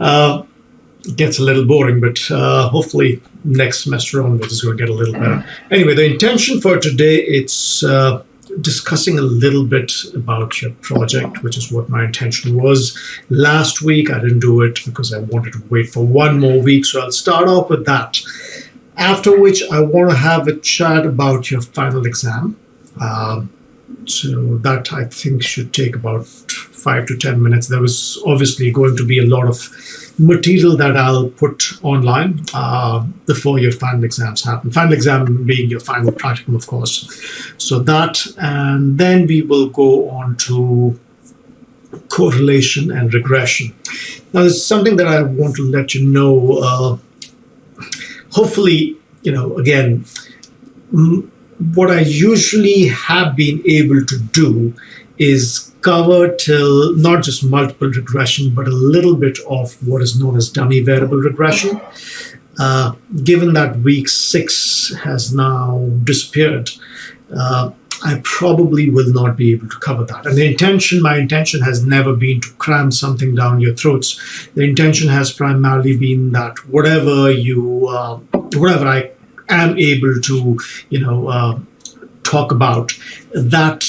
Uh, it gets a little boring, but hopefully next semester onwards is going to get a little better. Anyway, the intention for today, it's discussing a little bit about your project, which is what my intention was. Last week, I didn't do it because I wanted to wait for one more week, so I'll start off with that. After which, I want to have a chat about your final exam. So that I think should take about 5 to 10 minutes. There was obviously going to be a lot of material that I'll put online before your final exams happen. Final exam being your final practicum, of course. So that, and then we will go on to correlation and regression. Now, there's something that I want to let you know. Hopefully, again, what I usually have been able to do is cover till not just multiple regression, but a little bit of what is known as dummy variable regression. Given that week 6 has now disappeared, I probably will not be able to cover that. And my intention has never been to cram something down your throats. The intention has primarily been that whatever I am able to, talk about, that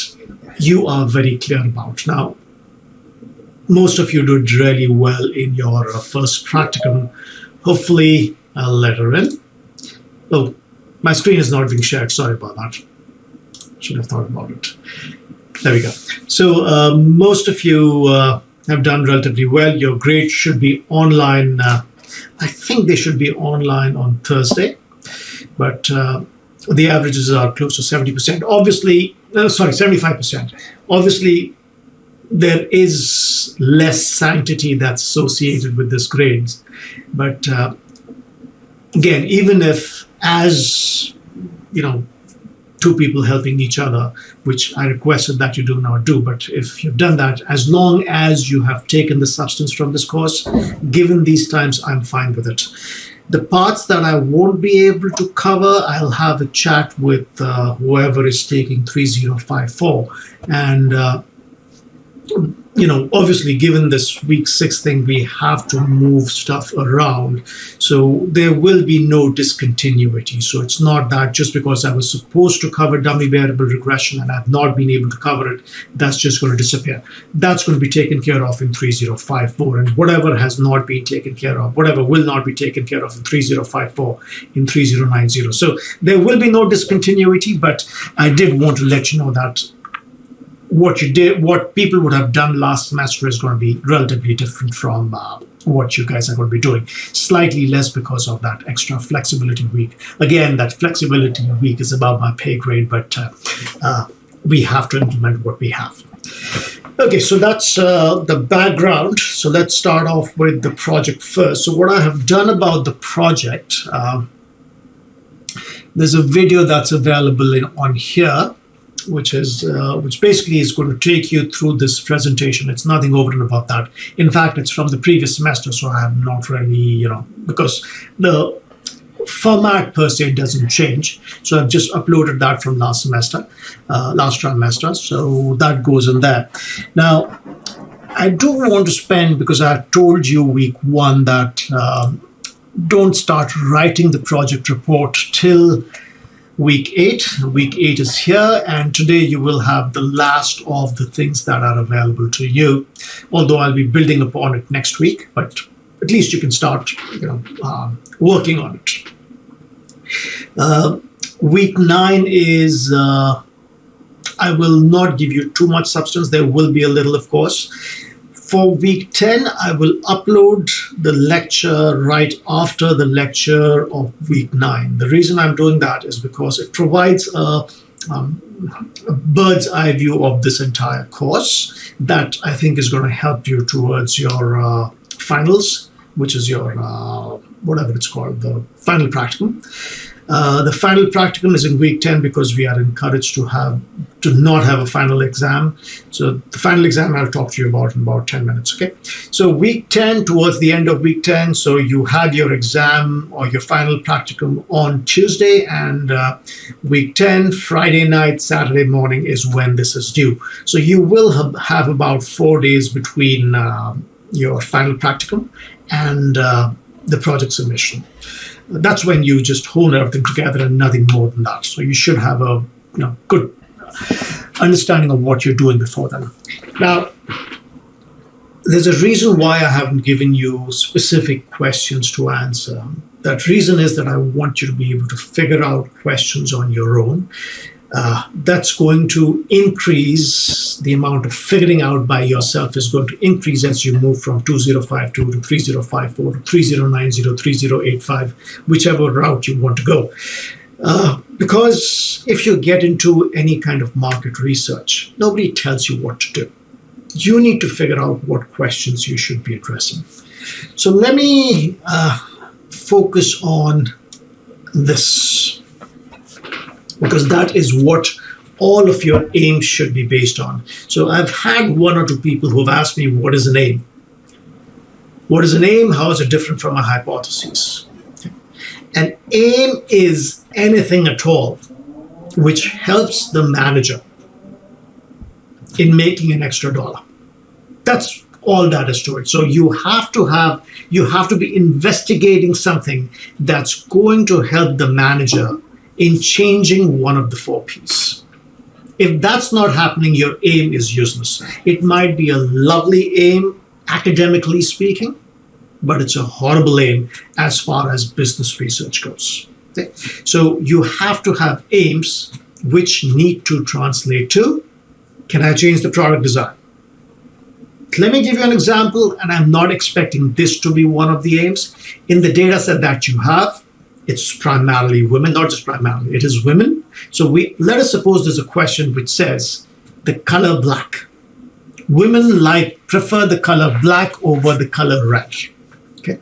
you are very clear about. Now, most of you did really well in your first practicum. Hopefully, I'll let her in. Oh, my screen is not being shared. Sorry about that. Should have thought about it. There we go. So most of you have done relatively well. Your grades should be online. I think they should be online on Thursday, but the averages are close to 70%. Obviously, 75%. Obviously, there is less sanctity that's associated with this grades. But again, even if as, two people helping each other, which I requested that you do not do, but if you've done that, as long as you have taken the substance from this course, given these times, I'm fine with it. The parts that I won't be able to cover, I'll have a chat with whoever is taking 3054. And, obviously, given this week 6 thing, we have to move stuff around. So there will be no discontinuity. So it's not that just because I was supposed to cover dummy variable regression and I've not been able to cover it, that's just going to disappear. That's going to be taken care of in 3054. And whatever has not been taken care of, whatever will not be taken care of in 3054, in 3090. So there will be no discontinuity, but I did want to let you know that what people would have done last semester is going to be relatively different from what you guys are going to be doing. Slightly less because of that extra flexibility week. Again, that flexibility week is above my pay grade, but we have to implement what we have. Okay, so that's the background. So let's start off with the project first. So what I have done about the project, there's a video that's available on here, which basically is going to take you through this presentation. It's nothing over and above that. In fact, it's from the previous semester, so I have not really, because the format per se doesn't change. So I've just uploaded that from last trimester. So that goes in there. Now, I do want to spend, because I told you week 1 that don't start writing the project report till week 8. Week 8 is here, and today you will have the last of the things that are available to you, although I'll be building upon it next week, but at least you can start working on it. Week 9 is I will not give you too much substance. There will be a little, of course. For week 10, I will upload the lecture right after the lecture of week 9. The reason I'm doing that is because it provides a bird's eye view of this entire course that I think is going to help you towards your finals, which is your, whatever it's called, the final practicum. The final practicum is in week 10 because we are encouraged to not have a final exam. So the final exam I'll talk to you about in about 10 minutes, okay? So week 10, towards the end of week 10, so you have your exam or your final practicum on Tuesday, and week 10, Friday night, Saturday morning is when this is due. So you will have about 4 days between your final practicum and the project submission. That's when you just hold everything together and nothing more than that. So you should have a good understanding of what you're doing before then. Now, there's a reason why I haven't given you specific questions to answer. That reason is that I want you to be able to figure out questions on your own. That's going to increase the amount of figuring out by yourself is going to increase as you move from 2052 to 3054 to 3090, 3085, whichever route you want to go. Because if you get into any kind of market research, nobody tells you what to do. You need to figure out what questions you should be addressing. So let me focus on this, because that is what all of your aims should be based on. So I've had one or two people who have asked me, what is an aim? What is an aim? How is it different from a hypothesis? An aim is anything at all which helps the manager in making an extra dollar. That's all that is to it. So you have to be investigating something that's going to help the manager in changing one of the 4 Ps. If that's not happening, your aim is useless. It might be a lovely aim, academically speaking, but it's a horrible aim as far as business research goes. Okay? So you have to have aims which need to translate to, can I change the product design? Let me give you an example, and I'm not expecting this to be one of the aims. In the data set that you have, it's primarily women, not just primarily, it is women. So let us suppose there's a question which says the color black. Women prefer the color black over the color red. Okay.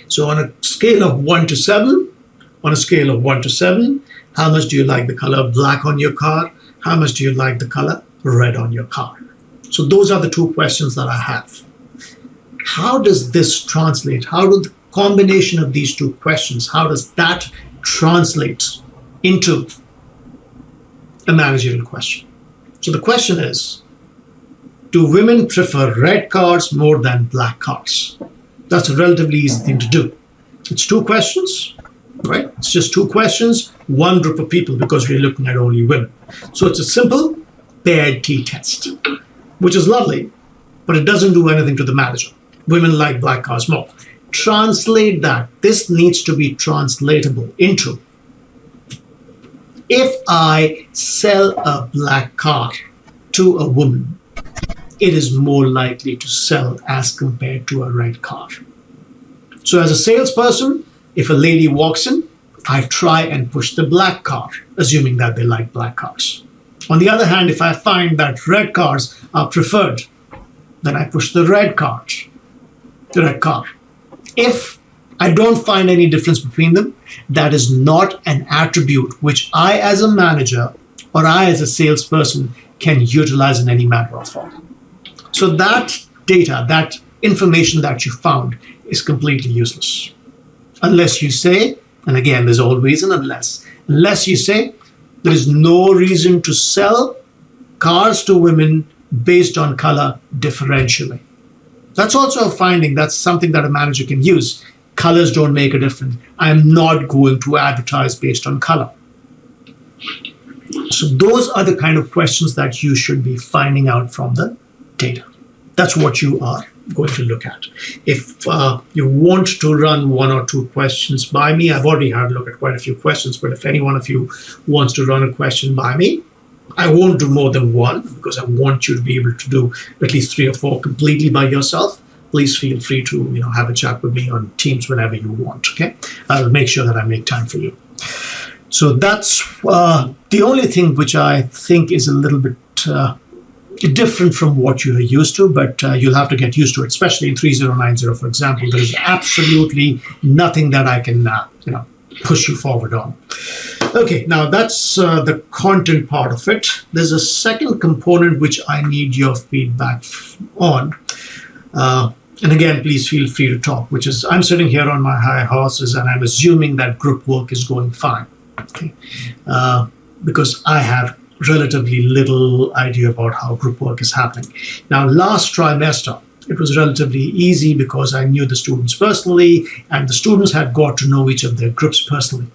So on a scale of 1 to 7, how much do you like the color black on your car? How much do you like the color red on your car? So those are the 2 questions that I have. How does this translate? How do the combination of these 2 questions, how does that translate into a managerial question? So the question is, do women prefer red cars more than black cars? That's a relatively easy thing to do. It's 2 questions, right? It's just 2 questions, 1 group of people, because we're looking at only women. So it's a simple paired t-test, which is lovely, but it doesn't do anything to the manager. Women like black cars more. Translate that. This needs to be translatable into, if I sell a black car to a woman, it is more likely to sell as compared to a red car. So as a salesperson, if a lady walks in, I try and push the black car, assuming that they like black cars. On the other hand, if I find that red cars are preferred, then I push the red car. If I don't find any difference between them, that is not an attribute which I as a manager or I as a salesperson can utilize in any manner or form. So that data, that information that you found is completely useless. Unless you say, and again, there's always an unless you say, there is no reason to sell cars to women based on color differentially. That's also a finding. That's something that a manager can use. Colors don't make a difference. I'm not going to advertise based on color. So those are the kind of questions that you should be finding out from the data. That's what you are going to look at. If you want to run 1 or 2 questions by me, I've already had a look at quite a few questions, but if any one of you wants to run a question by me, I won't do more than 1 because I want you to be able to do at least 3 or 4 completely by yourself. Please feel free to have a chat with me on Teams whenever you want. Okay, I'll make sure that I make time for you. So that's the only thing which I think is a little bit different from what you're used to, but you'll have to get used to it, especially in 3090, for example. There's absolutely nothing that I can push you forward on. Okay, now that's the content part of it. There's a second component which I need your feedback on. And again, please feel free to talk, which is I'm sitting here on my high horses and I'm assuming that group work is going fine. Okay, because I have relatively little idea about how group work is happening. Now, last trimester, it was relatively easy because I knew the students personally and the students had got to know each of their groups personally.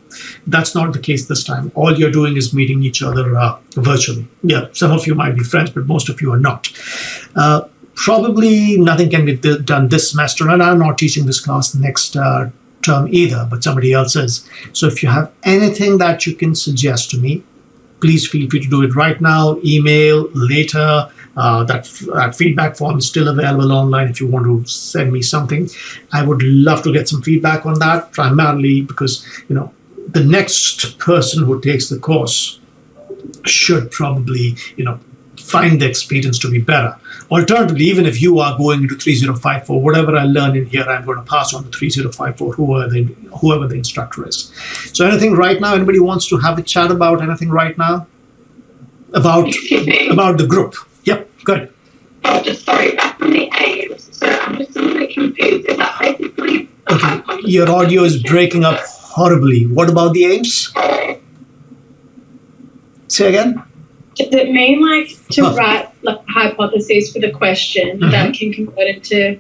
That's not the case this time. All you're doing is meeting each other virtually. Yeah, some of you might be friends, but most of you are not. Probably nothing can be done this semester, and I'm not teaching this class next term either, but somebody else is. So if you have anything that you can suggest to me, please feel free to do it right now, email, later. That feedback form is still available online if you want to send me something. I would love to get some feedback on that, primarily because, the next person who takes the course should probably, find the experience to be better. Alternatively, even if you are going into 3054, whatever I learn in here, I'm going to pass on to 3054, whoever the instructor is. So anything right now, anybody wants to have a chat about anything right now? About the group? Yep, good. Oh, just sorry, back from the aims. So I'm just a little bit confused. Is that basically... Okay, your audio is breaking up horribly. What about the aims? Say again? Does it mean to write hypotheses for the question that can convert into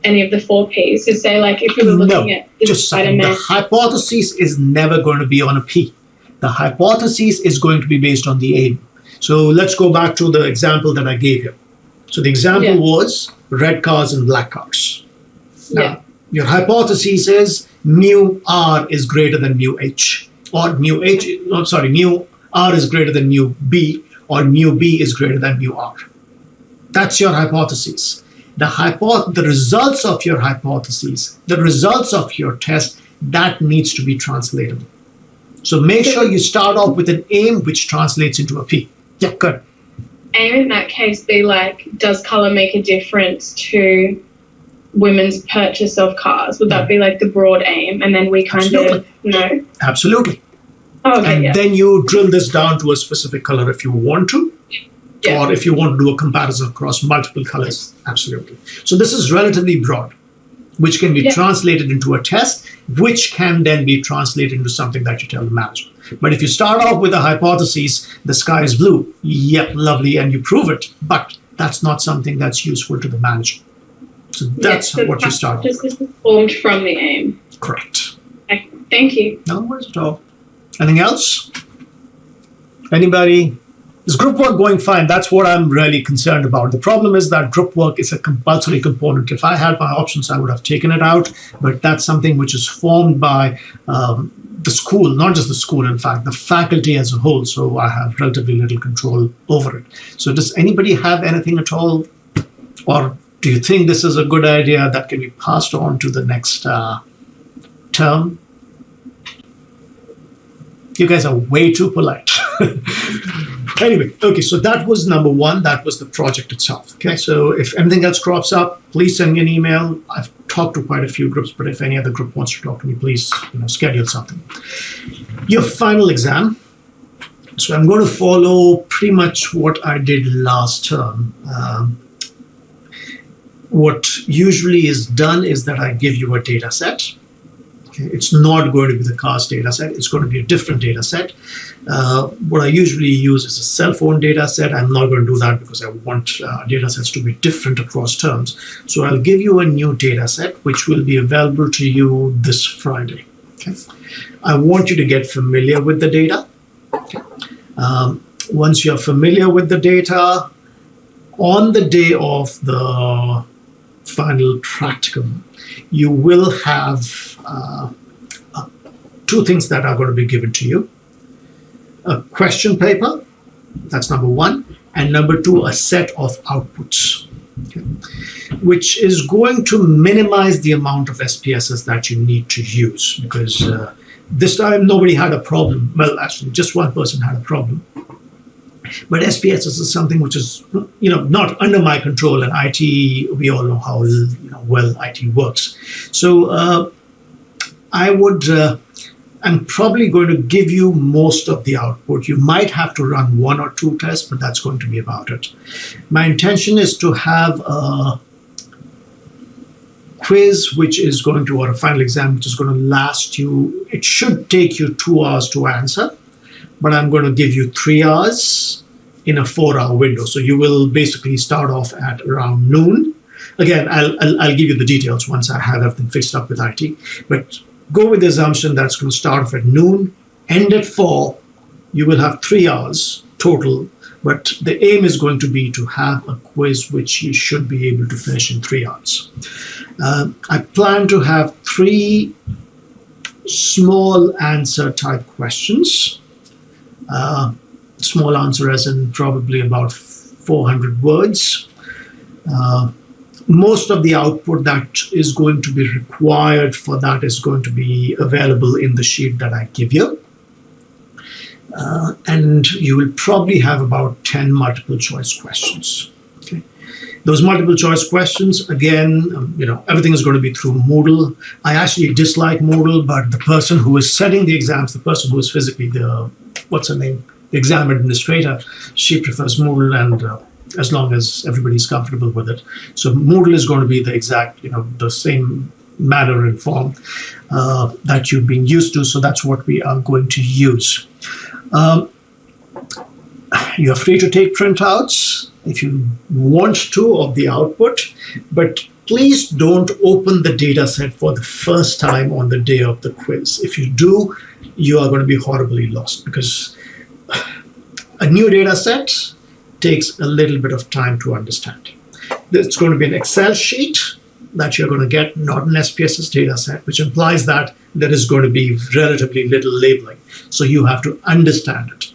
any of the 4 Ps? So say if we were looking at the the hypothesis is never going to be on a P. The hypothesis is going to be based on the aim. So let's go back to the example that I gave you. So the example was red cars and black cars. Now, your hypothesis is mu R is greater than mu H, or mu R is greater than mu B, or mu B is greater than mu R. That's your hypothesis. The results of your hypothesis, the results of your test, that needs to be translatable. So make sure you start off with an aim which translates into a P. Yeah, good. Aim in that case be does color make a difference to women's purchase of cars? Would that be the broad aim? And then we kind of know? Absolutely. Oh, okay, and then you drill this down to a specific color if you want to, or if you want to do a comparison across multiple colors. Absolutely. So this is relatively broad, which can be translated into a test, which can then be translated into something that you tell the manager. But if you start off with a hypothesis, the sky is blue, yep, lovely, and you prove it, but that's not something that's useful to the manager. So that's what you start with. This is formed from the aim. Correct. Okay. Thank you. No worries at all. Anything else? Anybody? Is group work going fine? That's what I'm really concerned about. The problem is that group work is a compulsory component. If I had my options, I would have taken it out, but that's something which is formed by the school, not just the school, in fact, the faculty as a whole. So I have relatively little control over it. So does anybody have anything at all? Or do you think this is a good idea that can be passed on to the next term? You guys are way too polite. Anyway, okay, so that was number 1. That was the project itself. Okay, so if anything else crops up, please send me an email. I've talked to quite a few groups, but if any other group wants to talk to me, please schedule something. Your final exam. So I'm going to follow pretty much what I did last term. What usually is done is that I give you a data set. It's not going to be the CAST data set. It's going to be a different data set. What I usually use is a cell phone data set. I'm not going to do that because I want data sets to be different across terms. So I'll give you a new data set, which will be available to you this Friday. Okay. I want you to get familiar with the data. Okay. Once you're familiar with the data, on the day of the final practicum, you will have 2 things that are going to be given to you. A question paper, that's number 1, and number 2, a set of outputs, okay, which is going to minimize the amount of SPSS that you need to use, because this time nobody had a problem. Well, actually, just one person had a problem. But SPSS is something which is, not under my control, and IT, we all know how well IT works. So I'm probably going to give you most of the output. You might have to run 1 or 2 tests, but that's going to be about it. My intention is to have a quiz, which is going to, or a final exam, which is going to last you, it should take you 2 hours to answer, but I'm going to give you 3 hours in a 4-hour window. So you will basically start off at around noon, again, I'll give you the details once I have everything fixed up with IT. But go with the assumption that's going to start off at noon, end at 4. You will have 3 hours total. But the aim is going to be to have a quiz which you should be able to finish in 3 hours. I plan to have 3 small answer type questions. Small answer as in probably about 400 words. Most of the output that is going to be required for that is going to be available in the sheet that I give you. And you will probably have about 10 multiple choice questions. Okay. Those multiple choice questions, again, everything is going to be through Moodle. I actually dislike Moodle, but the person who is setting the exams, the person who is physically the exam administrator, she prefers Moodle, and as long as everybody's comfortable with it. So Moodle is going to be the exact, the same manner and form that you've been used to. So that's what we are going to use. You're free to take printouts if you want to of the output, but please don't open the data set for the first time on the day of the quiz. If you do, you are going to be horribly lost, because a new data set takes a little bit of time to understand. It's going to be an Excel sheet that you're going to get, not an SPSS data set, which implies that there is going to be relatively little labeling. So you have to understand it.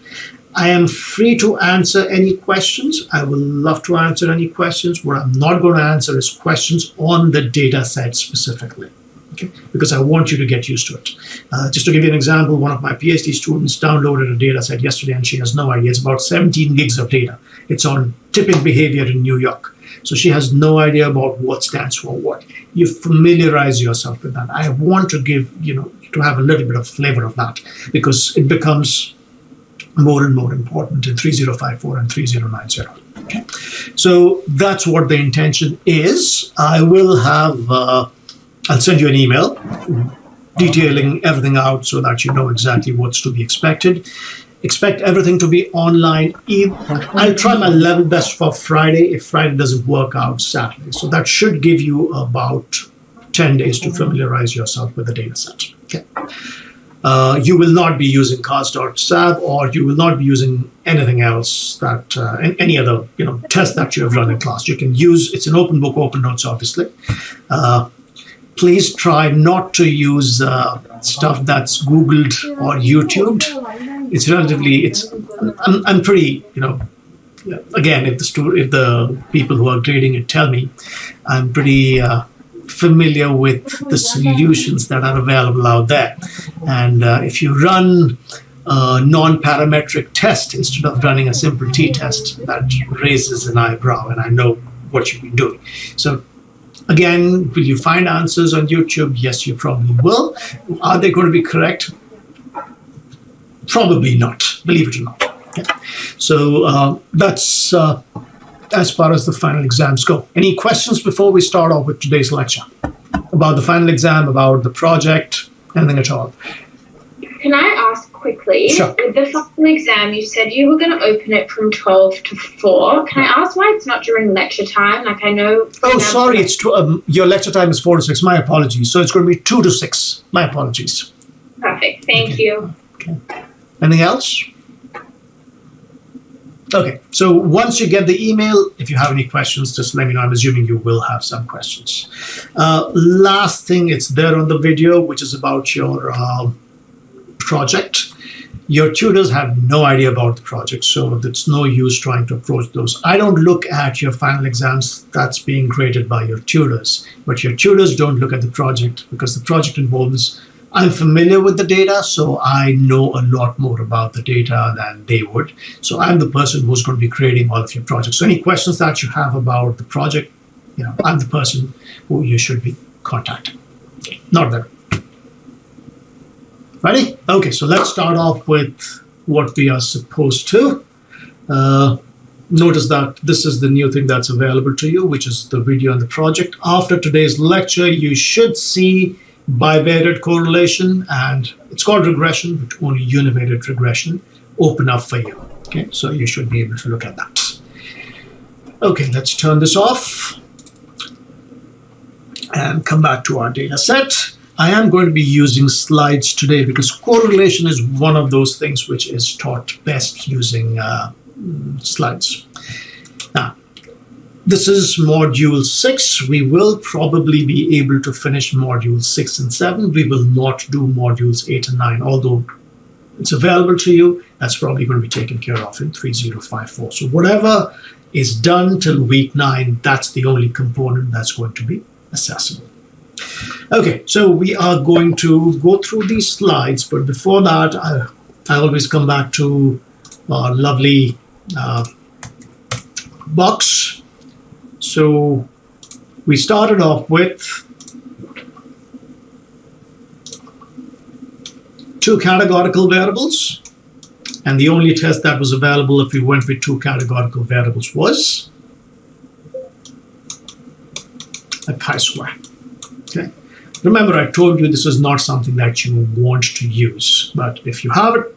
I am free to answer any questions. I will love to answer any questions. What I'm not going to answer is questions on the data set specifically, okay? Because I want you to get used to it. Just to give you an example, one of my PhD students downloaded a data set yesterday, and she has no idea. It's about 17 gigs of data. It's on tipping behavior in New York. So she has no idea about what stands for what. You familiarize yourself with that. I want to give, to have a little bit of flavor of that, because it becomes more and more important in 3054 and 3090. Okay. So that's what the intention is. I will have, I'll send you an email detailing everything out so that you know exactly what's to be expected. Expect everything to be online. I'll try my level best for Friday. If Friday doesn't work out, Saturday. So that should give you about 10 days to familiarize yourself with the data set. Okay. You will not be using cars.sav, or you will not be using anything else that, any other test that you have run in class. You can use, it's an open book, open notes, obviously. Please try not to use stuff that's Googled or YouTubed. It's relatively, I'm pretty, again, if the people who are grading it tell me, I'm pretty familiar with the solutions that are available out there. And if you run a non-parametric test instead of running a simple t-test, that raises an eyebrow, and I know what you've been doing. So again, will you find answers on YouTube? Yes, you probably will. Are they going to be correct? Probably not, believe it or not. Okay. So that's as far as the final exams go. Any questions before we start off with today's lecture? About the final exam, about the project, anything at all? Can I ask quickly? Sure. With the final exam, you said you were going to open it from 12 to 4. Can I ask why it's not during lecture time? Like, I know... Oh, sorry, it's your lecture time is 4 to 6. My apologies. So it's going to be 2 to 6. My apologies. Perfect. Thank you. Okay. Anything else? Okay, so once you get the email, if you have any questions, just let me know. I'm assuming you will have some questions. Last thing, it's there on the video, which is about your project. Your tutors have no idea about the project, so it's no use trying to approach those. I don't look at your final exams that's being graded by your tutors, but your tutors don't look at the project, because the project involves, I'm familiar with the data, so I know a lot more about the data than they would. So I'm the person who's going to be grading all of your projects. So any questions that you have about the project, I'm the person who you should be contacting. Okay, not there. Ready? Okay, so let's start off with what we are supposed to. Notice that this is the new thing that's available to you, which is the video on the project. After today's lecture, you should see bivariate correlation, and it's called regression, but only univariate regression open up for you. Okay, so you should be able to look at that. Okay, let's turn this off. and come back to our data set. I am going to be using slides today because correlation is one of those things which is taught best using slides. Now, this is module 6. We will probably be able to finish module 6 and 7. We will not do modules 8 and 9, although it's available to you. That's probably going to be taken care of in 3054. So whatever is done till week 9, that's the only component that's going to be accessible. Okay, so we are going to go through these slides, but before that, I always come back to our lovely box. So we started off with 2 categorical variables, and the only test that was available if we went with 2 categorical variables was a chi-square. Okay. Remember, I told you this is not something that you want to use, but if you have it,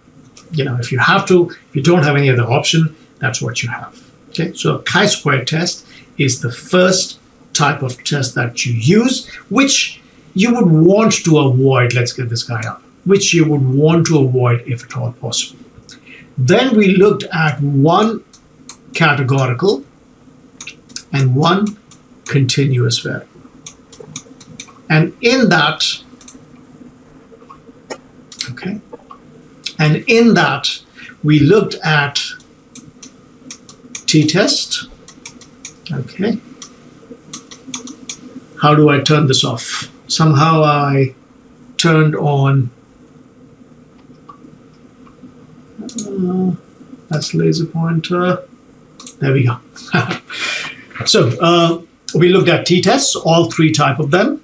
if you have to, if you don't have any other option, that's what you have. Okay, so a chi-square test is the first type of test that you use, which you would want to avoid. Let's get this guy up. Which you would want to avoid if at all possible. Then we looked at 1 categorical and 1 continuous variable. And in that, we looked at t-test. Okay. How do I turn this off? Somehow I turned on, that's laser pointer. There we go. So we looked at t-tests, all 3 types of them.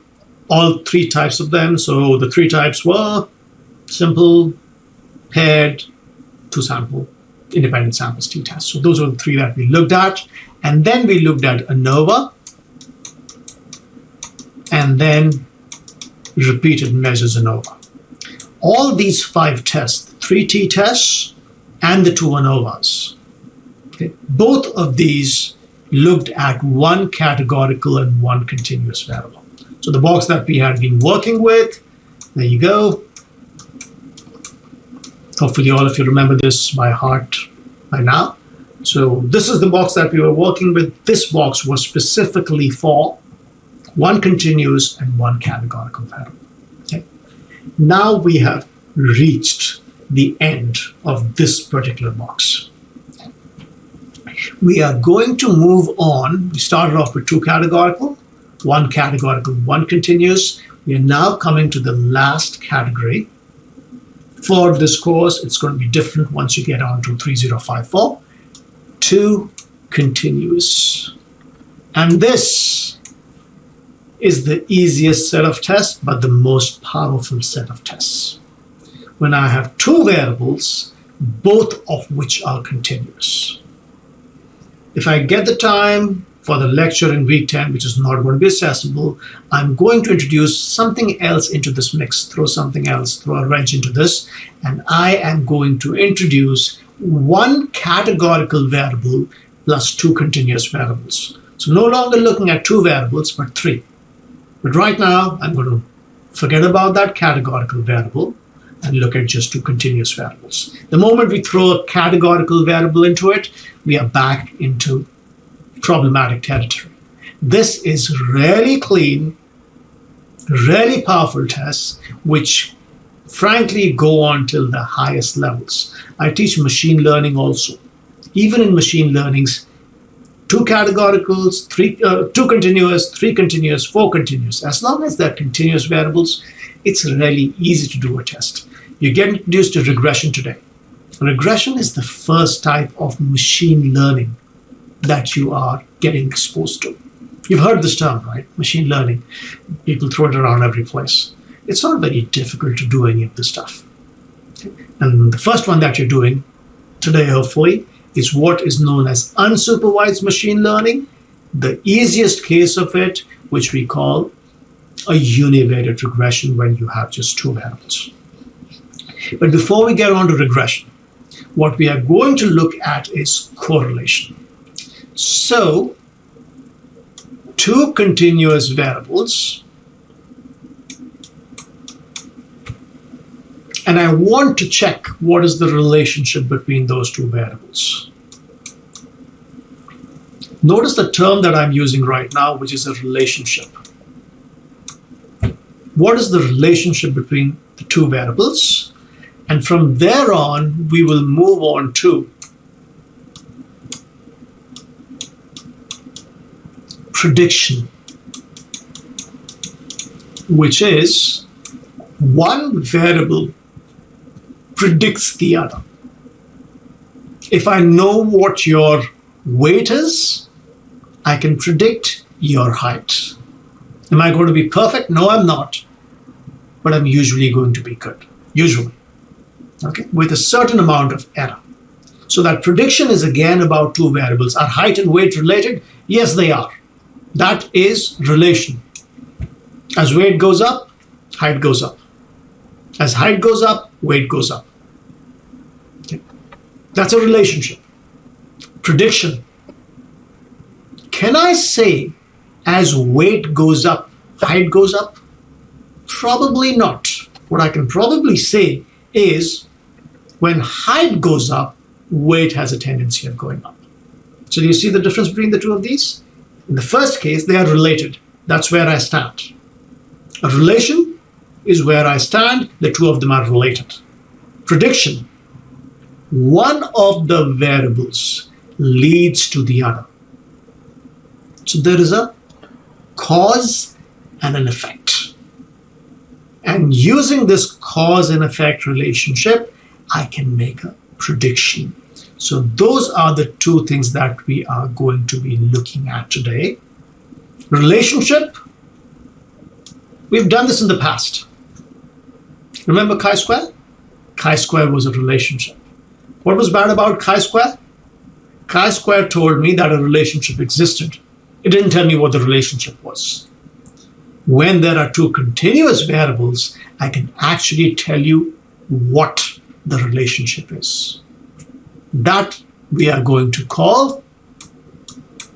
So the 3 types were simple, paired, 2 sample, independent samples t-tests. So those were the 3 that we looked at. And then we looked at ANOVA, and then repeated measures ANOVA. All these 5 tests, 3 t-tests and the 2 ANOVAs, okay, both of these looked at 1 categorical and 1 continuous variable. So the box that we had been working with, there you go. Hopefully all of you remember this by heart by now. So this is the box that we were working with. This box was specifically for 1 continuous and 1 categorical variable. Okay. Now we have reached the end of this particular box. We are going to move on. We started off with 2 categorical, 1 categorical, 1 continuous. We are now coming to the last category. For this course, it's going to be different once you get on to 3054. 2 continuous. And this is the easiest set of tests, but the most powerful set of tests. When I have 2 variables, both of which are continuous. If I get the time for the lecture in week 10, which is not going to be accessible, I'm going to introduce something else into this mix, throw a wrench into this, and I am going to introduce 1 categorical variable plus 2 continuous variables. So no longer looking at 2 variables, but 3. But right now, I'm going to forget about that categorical variable and look at just 2 continuous variables. The moment we throw a categorical variable into it, we are back into problematic territory. This is really clean, really powerful tests, which frankly go on till the highest levels. I teach machine learning also. Even in machine learnings, 2 categoricals, 2 continuous, 3 continuous, 4 continuous. As long as they're continuous variables, it's really easy to do a test. You get introduced to regression today. Regression is the first type of machine learning that you are getting exposed to. You've heard this term, right? Machine learning. People throw it around every place. It's not very difficult to do any of this stuff. And the first one that you're doing today, hopefully, is what is known as unsupervised machine learning, the easiest case of it, which we call a univariate regression when you have just 2 variables. But before we get on to regression, what we are going to look at is correlation. So two continuous variables, and I want to check what is the relationship between those two variables. Notice the term that I'm using right now, which is a relationship. What is the relationship between the two variables? And from there on, we will move on to prediction, which is one variable predicts the other. If I know what your weight is, I can predict your height. Am I going to be perfect? No, I'm not. But I'm usually going to be good. Usually. Okay? With a certain amount of error. So that prediction is again about two variables. Are height and weight related? Yes, they are. That is relation. As weight goes up, height goes up. As height goes up, weight goes up. Okay. That's a relationship. Prediction. Can I say as weight goes up, height goes up? Probably not. What I can probably say is when height goes up, weight has a tendency of going up. So do you see the difference between the two of these? In the first case, they are related. That's where I stand. A relation is where I stand. The two of them are related. Prediction. One of the variables leads to the other. So there is a cause and an effect. And using this cause and effect relationship, I can make a prediction. So those are the two things that we are going to be looking at today. Relationship. We've done this in the past. Remember chi-square? Chi-square was a relationship. What was bad about chi-square? Chi-square told me that a relationship existed. It didn't tell me what the relationship was. When there are two continuous variables, I can actually tell you what the relationship is. That we are going to call,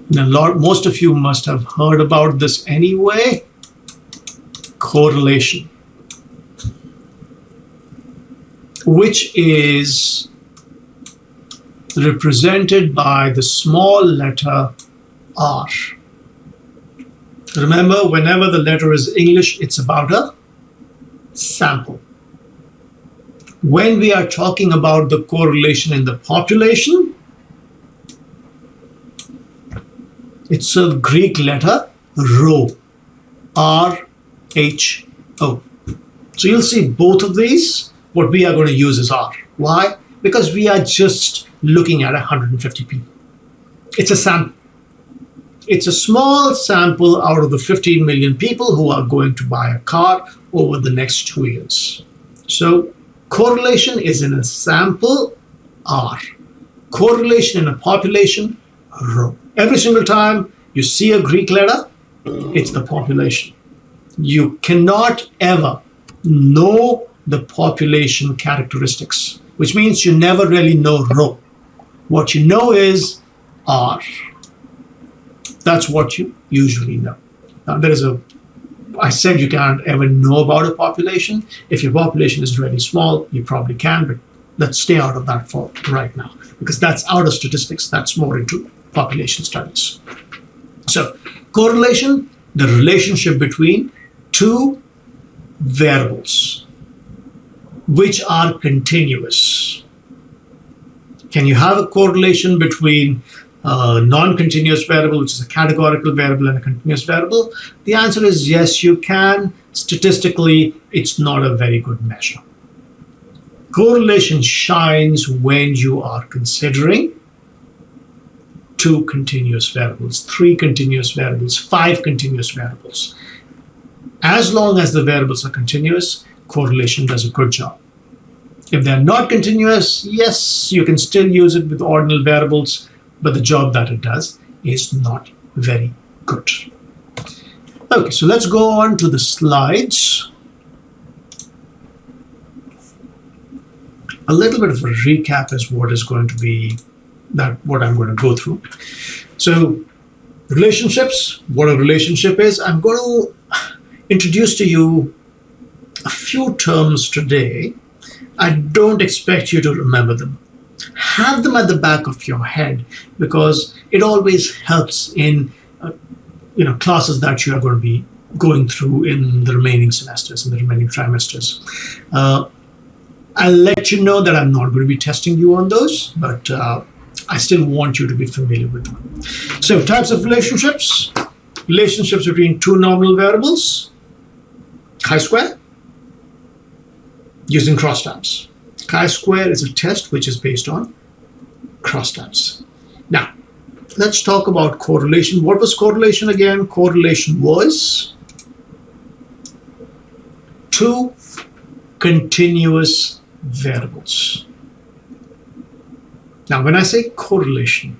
most of you must have heard about this anyway, correlation, which is represented by the small letter R. Remember, whenever the letter is English, it's about a sample. When we are talking about the correlation in the population, it's a Greek letter, rho, R-H-O. So you'll see both of these. What we are going to use is R. Why? Because we are just looking at 150 people. It's a sample. It's a small sample out of the 15 million people who are going to buy a car over the next 2 years. So correlation is in a sample, R. Correlation in a population, rho. Every single time you see a Greek letter, it's the population. You cannot ever know the population characteristics, which means you never really know rho. What you know is R. That's what you usually know. Now, I said you can't ever know about a population. If your population is really small, you probably can, but let's stay out of that for right now, because that's out of statistics. That's more into population studies. So, correlation, the relationship between two variables which are continuous. Can you have a correlation between a non-continuous variable, which is a categorical variable, and a continuous variable? The answer is yes, you can. Statistically, it's not a very good measure. Correlation shines when you are considering two continuous variables, three continuous variables, five continuous variables. As long as the variables are continuous, correlation does a good job. If they're not continuous, yes, you can still use it with ordinal variables, but the job that it does is not very good. Okay, so let's go on to the slides. A little bit of a recap is what is going to be what I'm going to go through. So Relationships, what a relationship is. I'm going to introduce to you a few terms today. I don't expect you to remember them. Have them at the back of your head because it always helps in classes that you are going to be going through in the remaining semesters, in the remaining trimesters. I'll let you know that I'm not going to be testing you on those, but I still want you to be familiar with them. So, types of relationships. Relationships between two nominal variables. Chi-square. Using crosstabs. Chi-square is a test which is based on crosstabs. Now, let's talk about correlation. What was correlation again? Correlation was two continuous variables. Now, when I say correlation,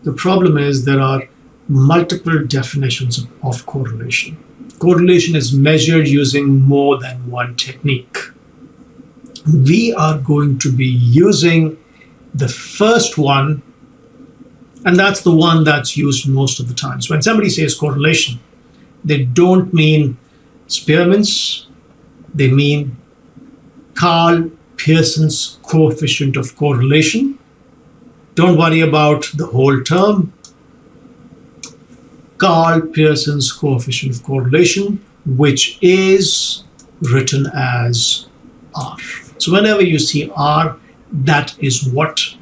the problem is there are multiple definitions of correlation. Correlation is measured using more than one technique. We are going to be using the first one, and that's the one that's used most of the time. So when somebody says correlation, they don't mean Spearman's, they mean Karl Pearson's coefficient of correlation. Don't worry about the whole term. Karl Pearson's coefficient of correlation, which is written as R. So whenever you see R, that is what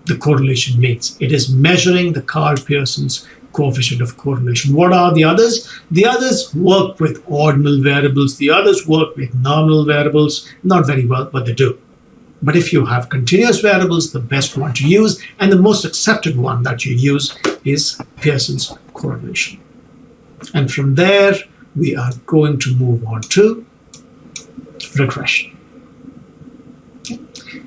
the correlation means. It is measuring the Karl Pearson's coefficient of correlation. What are the others? The others work with ordinal variables. The others work with nominal variables. Not very well, but they do. But if you have continuous variables, the best one to use and the most accepted one that you use is Pearson's correlation. And from there, we are going to move on to regression. Okay.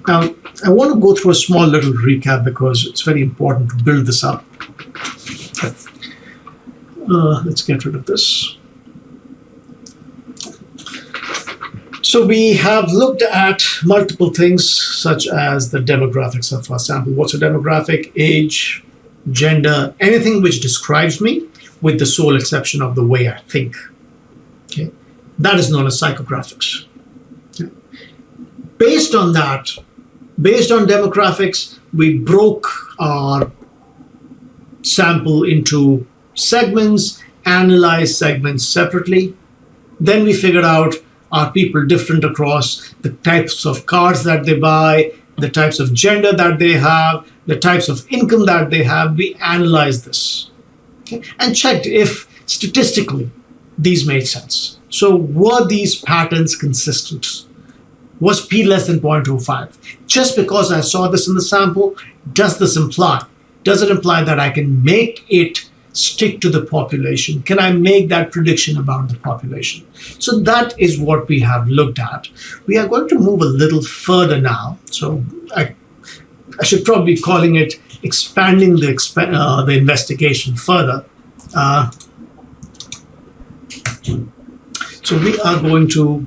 Now, I want to go through a small little recap because it's very important to build this up. Okay. Let's get rid of this. So we have looked at multiple things such as the demographics of our sample. What's a demographic? Age, gender, anything which describes me with the sole exception of the way I think. Okay. That is known as psychographics. Okay. Based on that, based on demographics, we broke our sample into segments, analyzed segments separately. Then we figured out, are people different across the types of cars that they buy, the types of gender that they have, the types of income that they have? We analyzed this, okay, and checked if statistically these made sense. So were these patterns consistent? Was P less than 0.05? Just because I saw this in the sample, does this imply? Does it imply that I can make it stick to the population? Can I make that prediction about the population? So that is what we have looked at. We are going to move a little further now. So I should probably be calling it expanding the investigation further. So we are going to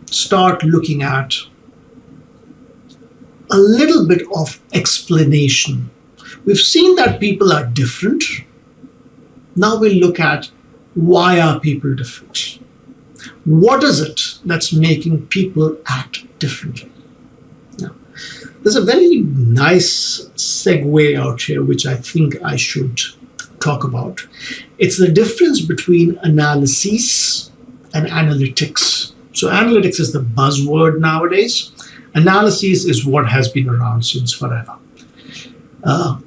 start looking at a little bit of explanation. We've seen that people are different. Now we'll look at why are people different? What is it that's making people act differently? Now, there's a very nice segue out here which I think I should talk about. It's the difference between analysis and analytics. So analytics is the buzzword nowadays. Analysis is what has been around since forever.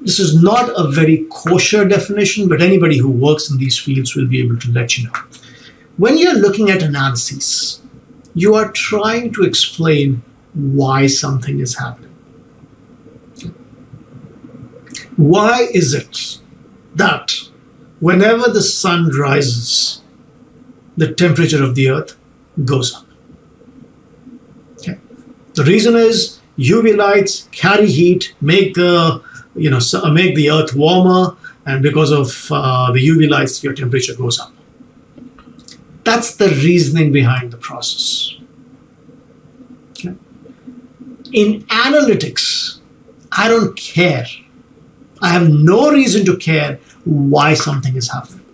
This is not a very kosher definition, but anybody who works in these fields will be able to let you know. When you're looking at analysis, you are trying to explain why something is happening. Why is it that whenever the sun rises, the temperature of the earth goes up? Okay. The reason is UV lights carry heat, make the earth warmer, and because of the UV lights, your temperature goes up. That's the reasoning behind the process. Okay. In analytics, I don't care. I have no reason to care why something is happening.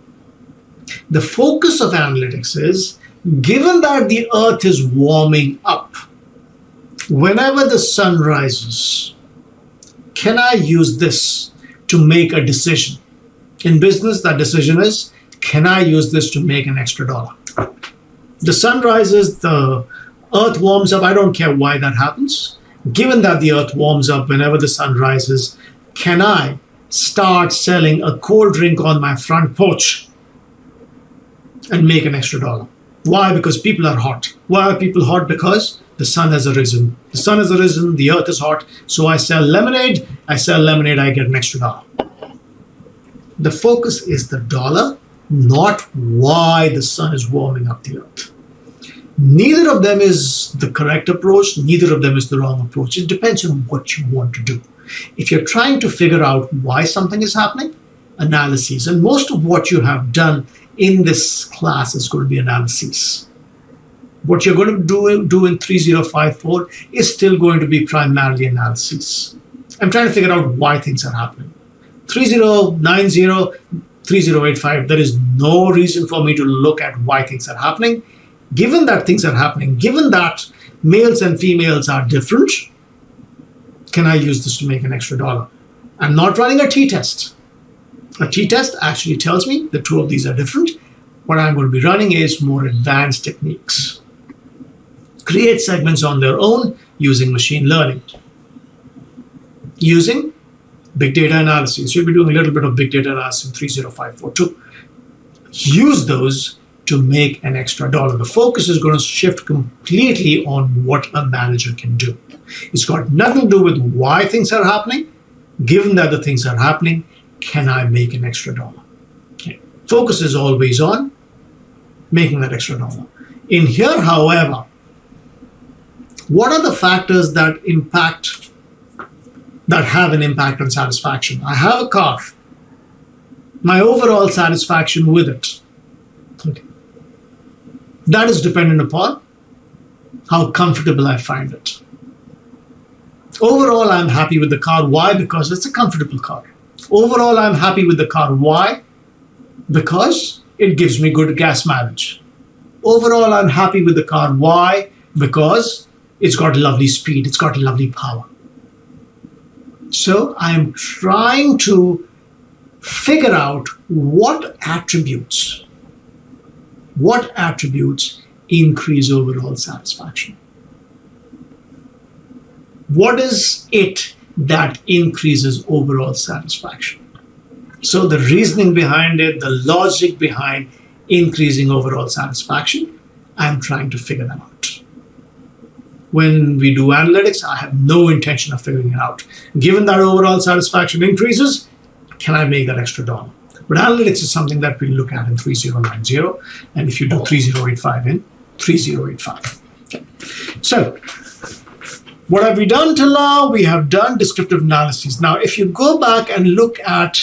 The focus of analytics is, given that the earth is warming up, whenever the sun rises, can I use this to make a decision? In business, that decision is, can I use this to make an extra dollar? The sun rises, the earth warms up. I don't care why that happens. Given that the earth warms up whenever the sun rises, can I start selling a cold drink on my front porch and make an extra dollar? Why? Because people are hot. Why are people hot? Because the sun has arisen. The sun has arisen, the earth is hot. So I sell lemonade, I get an extra dollar. The focus is the dollar, not why the sun is warming up the earth. Neither of them is the correct approach. Neither of them is the wrong approach. It depends on what you want to do. If you're trying to figure out why something is happening, analyses. And most of what you have done in this class is going to be analyses. What you're going to do in 3054 is still going to be primarily analyses. I'm trying to figure out why things are happening. 3090, 3085, there is no reason for me to look at why things are happening. Given that things are happening, given that males and females are different, can I use this to make an extra dollar? I'm not running a t-test. A t-test actually tells me the two of these are different. What I'm going to be running is more advanced techniques. Create segments on their own using machine learning. Using big data analysis. You'll be doing a little bit of big data analysis in 30542. Use those to make an extra dollar. The focus is going to shift completely on what a manager can do. It's got nothing to do with why things are happening. Given that the things are happening, can I make an extra dollar? Okay. Focus is always on making that extra dollar. In here, however, what are the factors that have an impact on satisfaction? I have a car. My overall satisfaction with it. Okay. That is dependent upon how comfortable I find it. Overall, I'm happy with the car. Why? Because it's a comfortable car. Overall, I'm happy with the car. Why? Because it gives me good gas mileage. Overall, I'm happy with the car. Why? Because it's got lovely speed. It's got lovely power. So I'm trying to figure out what attributes increase overall satisfaction. What is it that increases overall satisfaction? So the reasoning behind it, the logic behind increasing overall satisfaction, I'm trying to figure that out. When we do analytics, I have no intention of figuring it out. Given that overall satisfaction increases, can I make that extra dollar? But analytics is something that we look at in 3090, and if you do 3085 in 3085. Okay. So, what have we done till now? We have done descriptive analysis. Now, if you go back and look at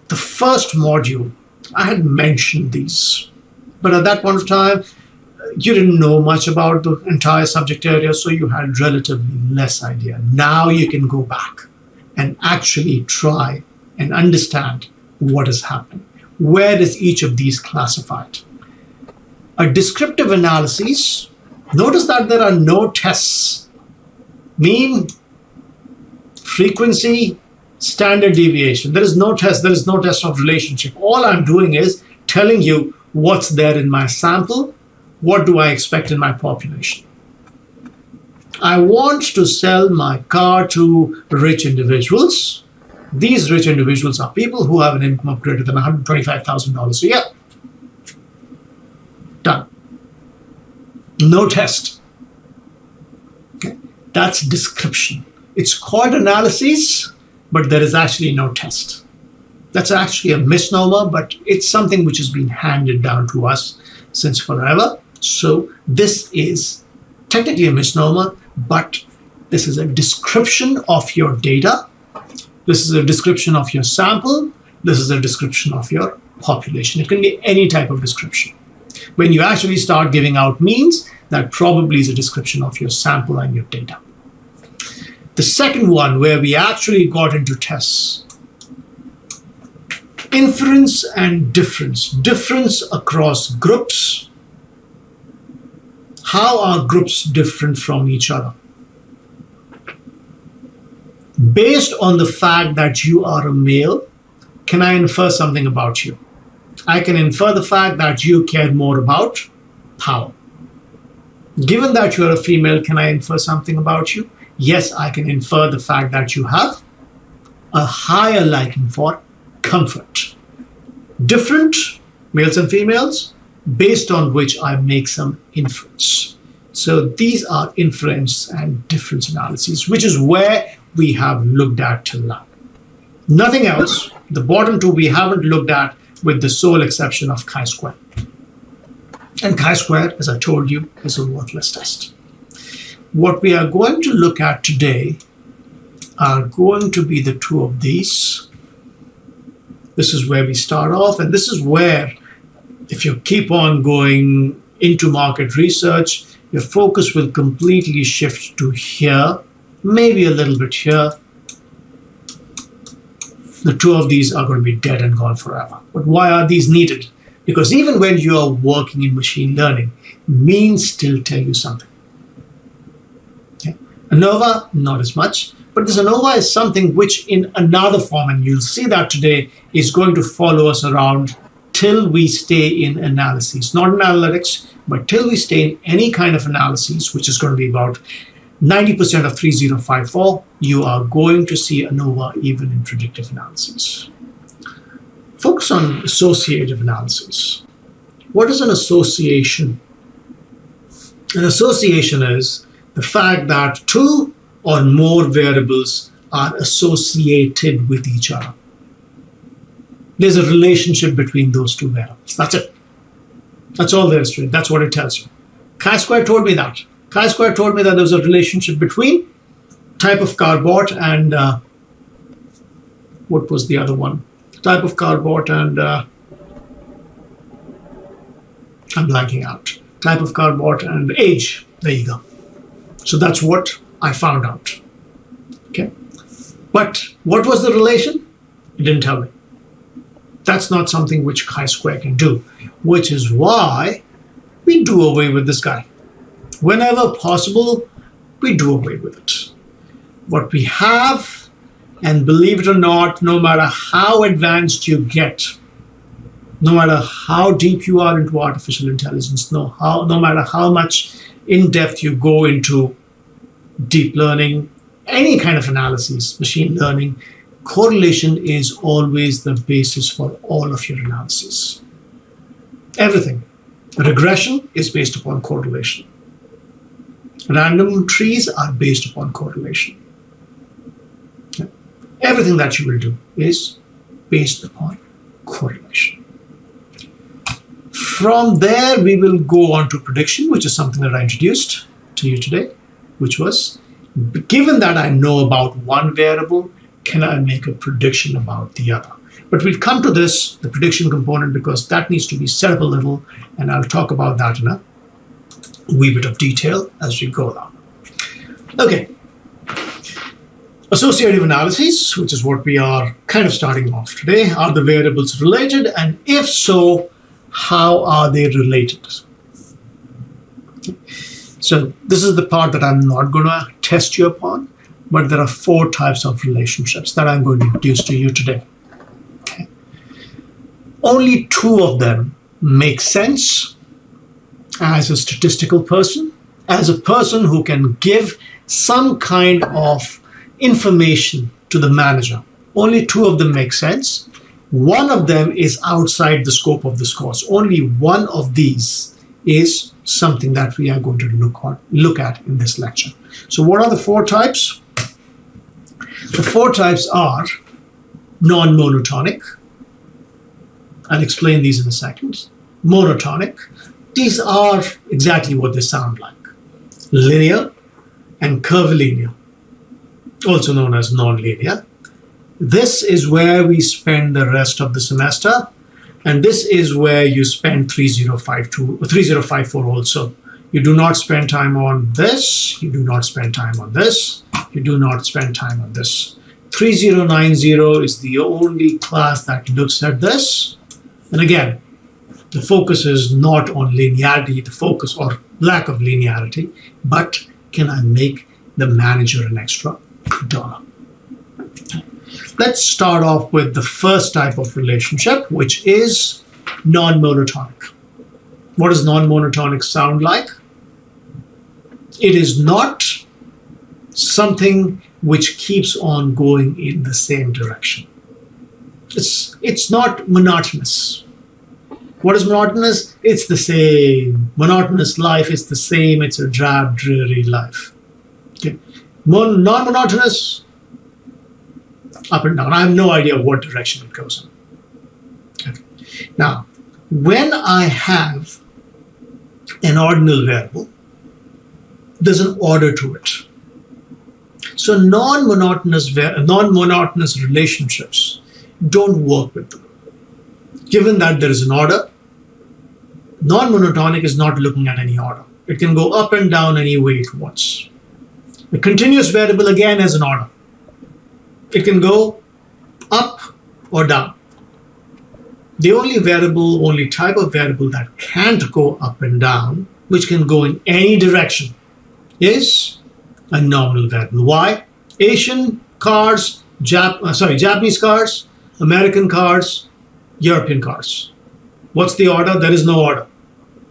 the first module, I had mentioned these. But at that point of time, you didn't know much about the entire subject area, so you had relatively less idea. Now you can go back and actually try and understand what is happening. Where is each of these classified? A descriptive analysis, notice that there are no tests. Mean, frequency, standard deviation. There is no test. There is no test of relationship. All I'm doing is telling you what's there in my sample. What do I expect in my population? I want to sell my car to rich individuals. These rich individuals are people who have an income of greater than $125,000 a year. Done. No test. Okay. That's description. It's called analysis, but there is actually no test. That's actually a misnomer, but it's something which has been handed down to us since forever. So this is technically a misnomer, but this is a description of your data. This is a description of your sample. This is a description of your population. It can be any type of description. When you actually start giving out means, that probably is a description of your sample and your data. The second one, where we actually got into tests, Inference and difference. Difference across groups. How are groups different from each other? Based on the fact that you are a male, can I infer something about you? I can infer the fact that you care more about power. Given that you are a female, can I infer something about you? Yes, I can infer the fact that you have a higher liking for comfort. Different males and females, based on which I make some inference. So these are inference and difference analyses, which is where we have looked at till now. Nothing else. The bottom two we haven't looked at, with the sole exception of chi-square. And chi-square, as I told you, is a worthless test. What we are going to look at today are going to be the two of these. This is where we start off, and this is where, if you keep on going into market research, your focus will completely shift to here, maybe a little bit here. The two of these are going to be dead and gone forever. But why are these needed? Because even when you are working in machine learning, means still tell you something. Okay. ANOVA, not as much. But this ANOVA is something which in another form, and you'll see that today, is going to follow us around till we stay in analyses. Not in analytics, but till we stay in any kind of analyses, which is going to be about 90% of 3054, you are going to see ANOVA even in predictive analysis. Focus on associative analysis. What is an association? An association is the fact that two or more variables are associated with each other. There's a relationship between those two variables. That's it. That's all there is to it. That's what it tells you. Chi-square told me that. Chi-square told me that there was a relationship between type of car bought and what was the other one? Type of car bought and I'm blanking out. Type of car bought and age. There you go. So that's what I found out. Okay. But what was the relation? It didn't tell me. That's not something which chi-square can do, which is why we do away with this guy. Whenever possible, we do away with it. What we have, and believe it or not, no matter how advanced you get, no matter how deep you are into artificial intelligence, no matter how much in depth you go into deep learning, any kind of analysis, machine learning, correlation is always the basis for all of your analysis. Everything. Regression is based upon correlation. Random trees are based upon correlation. Everything that you will do is based upon correlation. From there, we will go on to prediction, which is something that I introduced to you today, which was, given that I know about one variable, can I make a prediction about the other? But we'll come to this, the prediction component, because that needs to be set up a little, and I'll talk about that in a wee bit of detail as we go along. Okay. Associative analyses, which is what we are kind of starting off today. Are the variables related? And if so, how are they related? So this is the part that I'm not going to test you upon, but there are 4 types of relationships that I'm going to introduce to you today. Okay. Only 2 of them make sense as a statistical person, as a person who can give some kind of information to the manager. Only 2 of them make sense. One of them is outside the scope of this course. Only one of these is something that we are going to look at in this lecture. So what are the 4 types? The 4 types are non-monotonic. I'll explain these in a second. Monotonic. These are exactly what they sound like. Linear and curvilinear, also known as non-linear. This is where we spend the rest of the semester, and this is where you spend 3054 also. You do not spend time on this, you do not spend time on this, you do not spend time on this. 3090 is the only class that looks at this. And again, the focus is not on linearity, the focus or lack of linearity, but can I make the manager an extra dollar? Let's start off with the first type of relationship, which is non-monotonic. What does non-monotonic sound like? It is not something which keeps on going in the same direction. It's not monotonous. What is monotonous? It's the same. Monotonous life is the same. It's a drab, dreary life. Okay. Non-monotonous, up and down. I have no idea what direction it goes in. Okay. Now, when I have an ordinal variable, there's an order to it. So non-monotonous relationships don't work with them. Given that there is an order, non-monotonic is not looking at any order. It can go up and down any way it wants. The continuous variable again has an order. It can go up or down. The only type of variable that can't go up and down, which can go in any direction, is a nominal variable. Why? Asian cars, Japanese cars, American cars, European cars. What's the order? There is no order.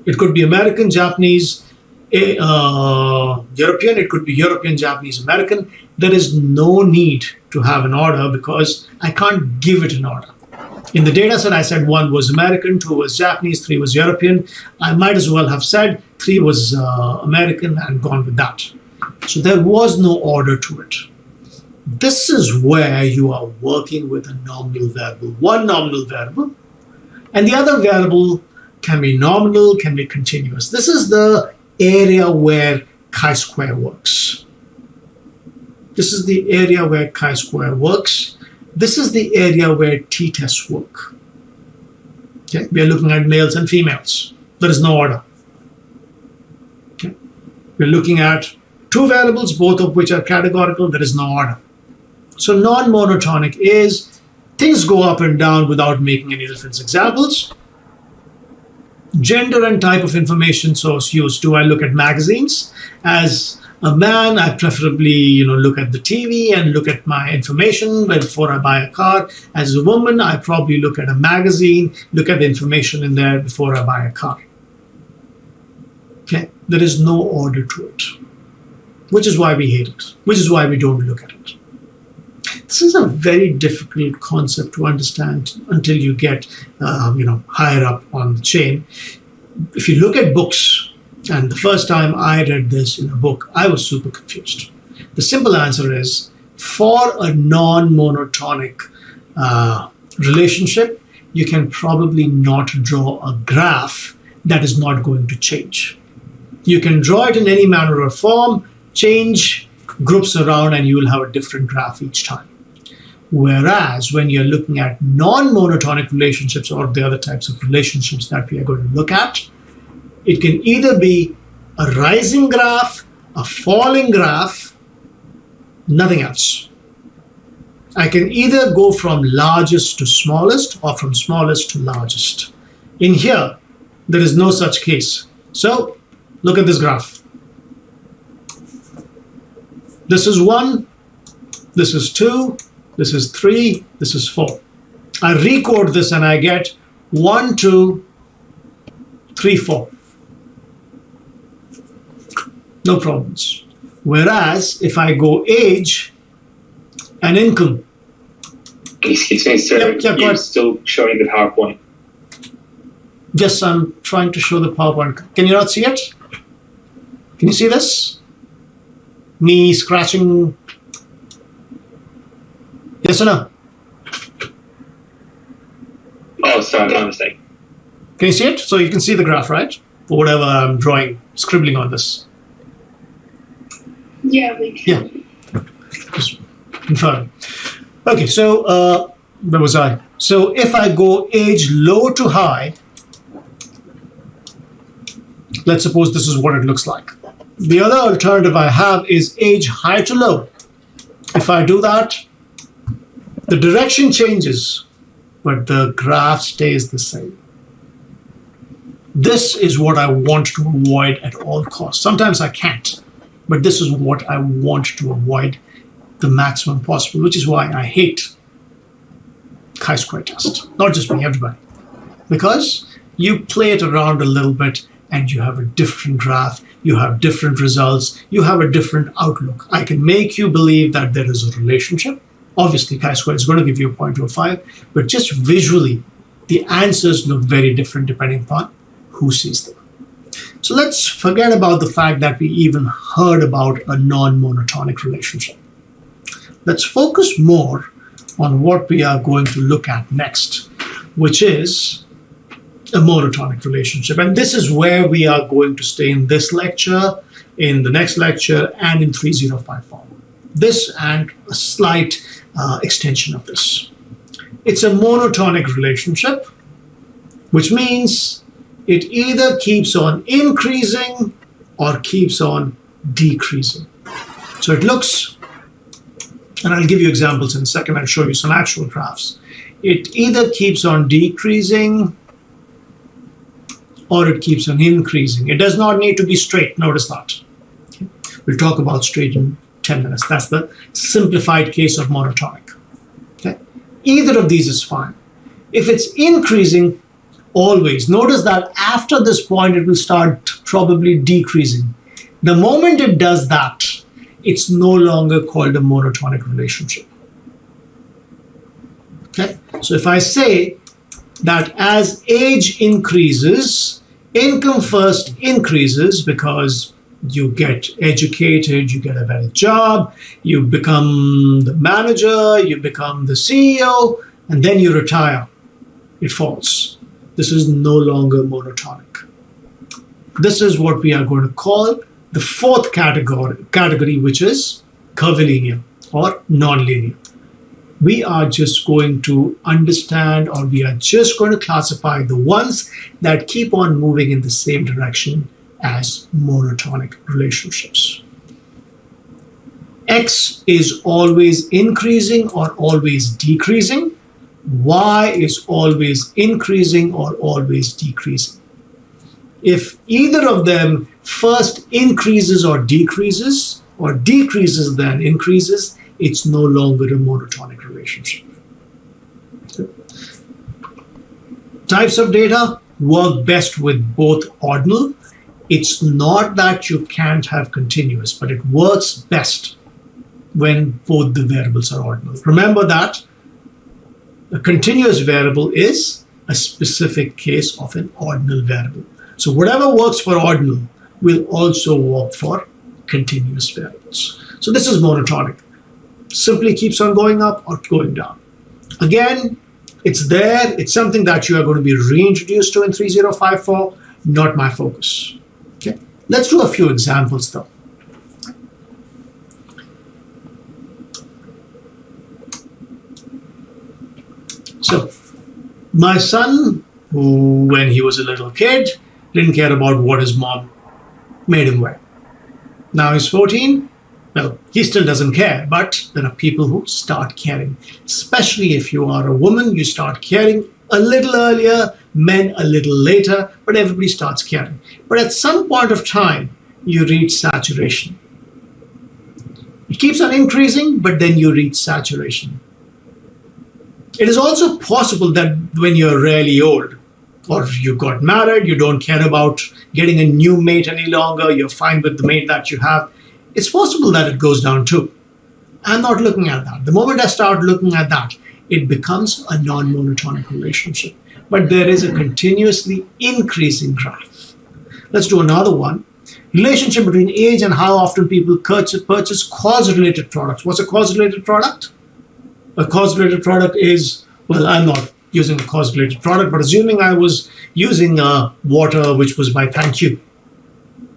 It could be American, Japanese, European. It could be European, Japanese, American. There is no need to have an order because I can't give it an order. In the data set, I said 1 was American, 2 was Japanese, 3 was European. I might as well have said 3 was American and gone with that. So there was no order to it. This is where you are working with a nominal variable, one nominal variable, and the other variable can be nominal, can be continuous. This is the area where chi-square works. This is the area where chi-square works. This is the area where t-tests work. Okay? We are looking at males and females. There is no order. Okay? We are looking at two variables, both of which are categorical. There is no order. So non-monotonic is things go up and down without making any difference. Examples: gender and type of information source used. Do I look at magazines? As a man, I preferably look at the TV and look at my information before I buy a car. As a woman, I probably look at a magazine, look at the information in there before I buy a car. Okay, there is no order to it, which is why we hate it, which is why we don't look at it. This is a very difficult concept to understand until you get higher up on the chain. If you look at books, and the first time I read this in a book, I was super confused. The simple answer is, for a non-monotonic relationship, you can probably not draw a graph that is not going to change. You can draw it in any manner or form, change groups around, and you will have a different graph each time. Whereas when you're looking at non-monotonic relationships or the other types of relationships that we are going to look at, it can either be a rising graph, a falling graph, nothing else. I can either go from largest to smallest or from smallest to largest. In here, there is no such case. So look at this graph. This is 1, this is 2, this is 3, this is 4. I recode this and I get 1, 2, 3, 4. No problems. Whereas if I go age and income. Excuse me, sir. You're still showing the PowerPoint. Yes, I'm trying to show the PowerPoint. Can you not see it? Can you see this? Me scratching. Yes or no? Oh, sorry, my mistake. Can you see it? So you can see the graph, right? Or whatever I'm drawing, scribbling on this. Yeah, we can. Yeah. Just confirming. Okay, so where was I? So if I go age low to high, let's suppose this is what it looks like. The other alternative I have is age high to low. If I do that, The direction changes, but the graph stays the same. This is what I want to avoid at all costs. Sometimes I can't, but this is what I want to avoid the maximum possible, which is why I hate chi-square test. Not just me, everybody. Because you play it around a little bit and you have a different graph, you have different results, you have a different outlook. I can make you believe that there is a relationship. Obviously, chi-square is going to give you a 0.05, but just visually, the answers look very different depending upon who sees them. So let's forget about the fact that we even heard about a non-monotonic relationship. Let's focus more on what we are going to look at next, which is a monotonic relationship. And this is where we are going to stay in this lecture, in the next lecture, and in 3054. This and a slight extension of this. It's a monotonic relationship, which means it either keeps on increasing or keeps on decreasing. So it looks, and I'll give you examples in a second, I'll show you some actual graphs. It either keeps on decreasing or it keeps on increasing. It does not need to be straight, notice that. Okay. We'll talk about straight in 10 minutes. That's the simplified case of monotonic. Okay. Either of these is fine. If it's increasing, always, notice that after this point, it will start probably decreasing. The moment it does that, it's no longer called a monotonic relationship. Okay. So if I say that as age increases, income first increases because you get educated, you get a better job, you become the manager, you become the CEO, and then you retire. It falls. This is no longer monotonic. This is what we are going to call the fourth category, which is curvilinear or nonlinear. We are just going to understand, or we are just going to classify the ones that keep on moving in the same direction as monotonic relationships. X is always increasing or always decreasing. Y is always increasing or always decreasing. If either of them first increases or decreases then increases, it's no longer a monotonic relationship. Types of data work best with both ordinal. It's not that you can't have continuous, but it works best when both the variables are ordinal. Remember that a continuous variable is a specific case of an ordinal variable. So whatever works for ordinal will also work for continuous variables. So this is monotonic. Simply keeps on going up or going down. Again, it's there. It's something that you are going to be reintroduced to in 3054, not my focus. Okay. Let's do a few examples though. So, my son, who when he was a little kid, didn't care about what his mom made him wear. Now he's 14. Well, he still doesn't care, but there are people who start caring. Especially if you are a woman, you start caring a little earlier, men a little later, but everybody starts caring. But at some point of time, you reach saturation. It keeps on increasing, but then you reach saturation. It is also possible that when you're really old, or you got married, you don't care about getting a new mate any longer, you're fine with the mate that you have, it's possible that it goes down too. I'm not looking at that. The moment I start looking at that, it becomes a non-monotonic relationship. But there is a continuously increasing graph. Let's do another one. Relationship between age and how often people purchase cause-related products. What's a cause-related product? A cause-related product is, well, I'm not using a cause-related product, but assuming I was using water which was by Thank You.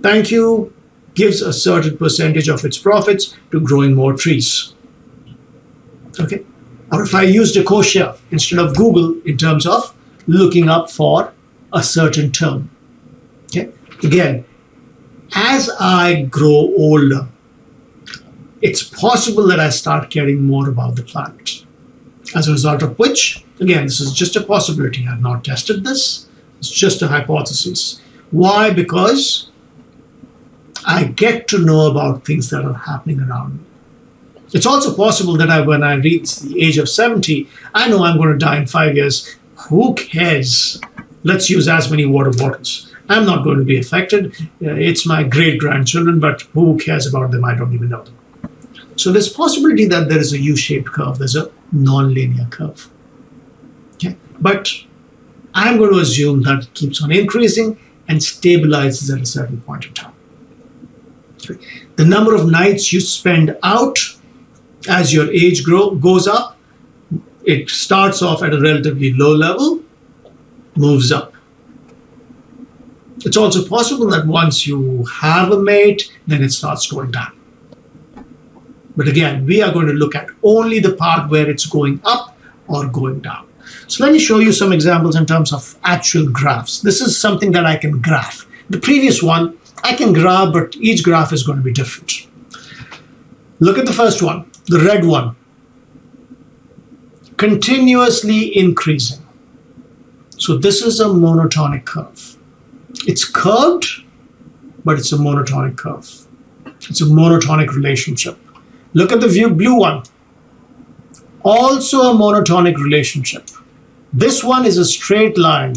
Thank You gives a certain percentage of its profits to growing more trees. Okay? Or if I used Ecosia instead of Google in terms of looking up for a certain term. Okay? Again, as I grow older, it's possible that I start caring more about the planet. as a result of which, again, this is just a possibility. I've not tested this. It's just a hypothesis. Why? Because I get to know about things that are happening around me. It's also possible that when I reach the age of 70, I know I'm going to die in 5 years. Who cares? Let's use as many water bottles. I'm not going to be affected. It's my great-grandchildren, but who cares about them? I don't even know them. So there's possibility that there is a U-shaped curve. There's a non-linear curve. Okay? But I'm going to assume that it keeps on increasing and stabilizes at a certain point in time. Okay? The number of nights you spend out as your age goes up, it starts off at a relatively low level, moves up. It's also possible that once you have a mate, then it starts going down. But again, we are going to look at only the part where it's going up or going down. So let me show you some examples in terms of actual graphs. This is something that I can graph. The previous one, I can graph, but each graph is going to be different. Look at the first one, the red one. Continuously increasing. So this is a monotonic curve. It's curved, but it's a monotonic curve. It's a monotonic relationship. Look at the blue one. Also a monotonic relationship. This one is a straight line.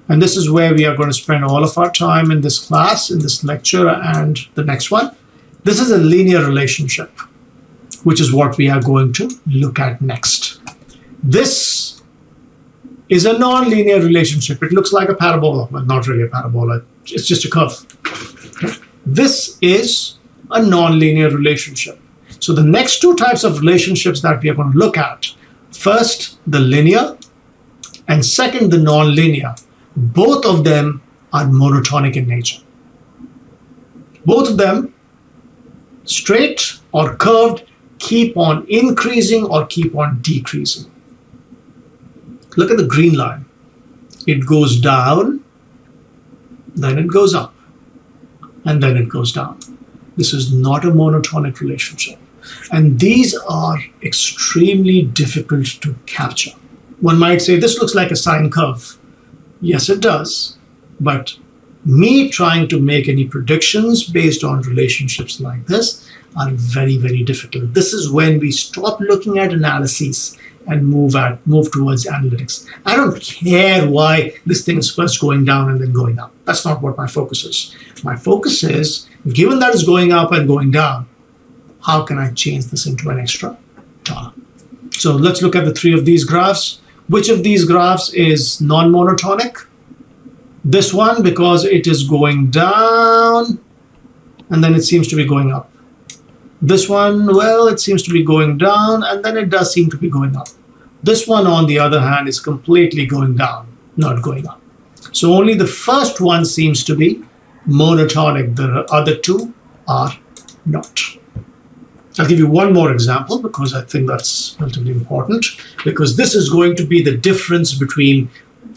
And this is where we are going to spend all of our time in this class, in this lecture, and the next one. This is a linear relationship, which is what we are going to look at next. This is a non-linear relationship. It looks like a parabola. Well, not really a parabola. It's just a curve. Okay. This is a non-linear relationship. So the next two types of relationships that we are going to look at, first, the linear, and second, the non-linear. Both of them are monotonic in nature. Both of them, straight or curved, keep on increasing or keep on decreasing. Look at the green line. It goes down, then it goes up, and then it goes down. This is not a monotonic relationship. And these are extremely difficult to capture. One might say this looks like a sine curve. Yes, it does. But me trying to make any predictions based on relationships like this are very, very difficult. This is when we stop looking at analyses and move towards analytics. I don't care why this thing is first going down and then going up. That's not what my focus is. My focus is, given that it's going up and going down, how can I change this into an extra dollar? So let's look at the three of these graphs. Which of these graphs is non-monotonic? This one, because it is going down and then it seems to be going up. This one, well, it seems to be going down and then it does seem to be going up. This one, on the other hand, is completely going down, not going up. So only the first one seems to be monotonic. The other two are not. I'll give you one more example because I think that's relatively important, because this is going to be the difference between,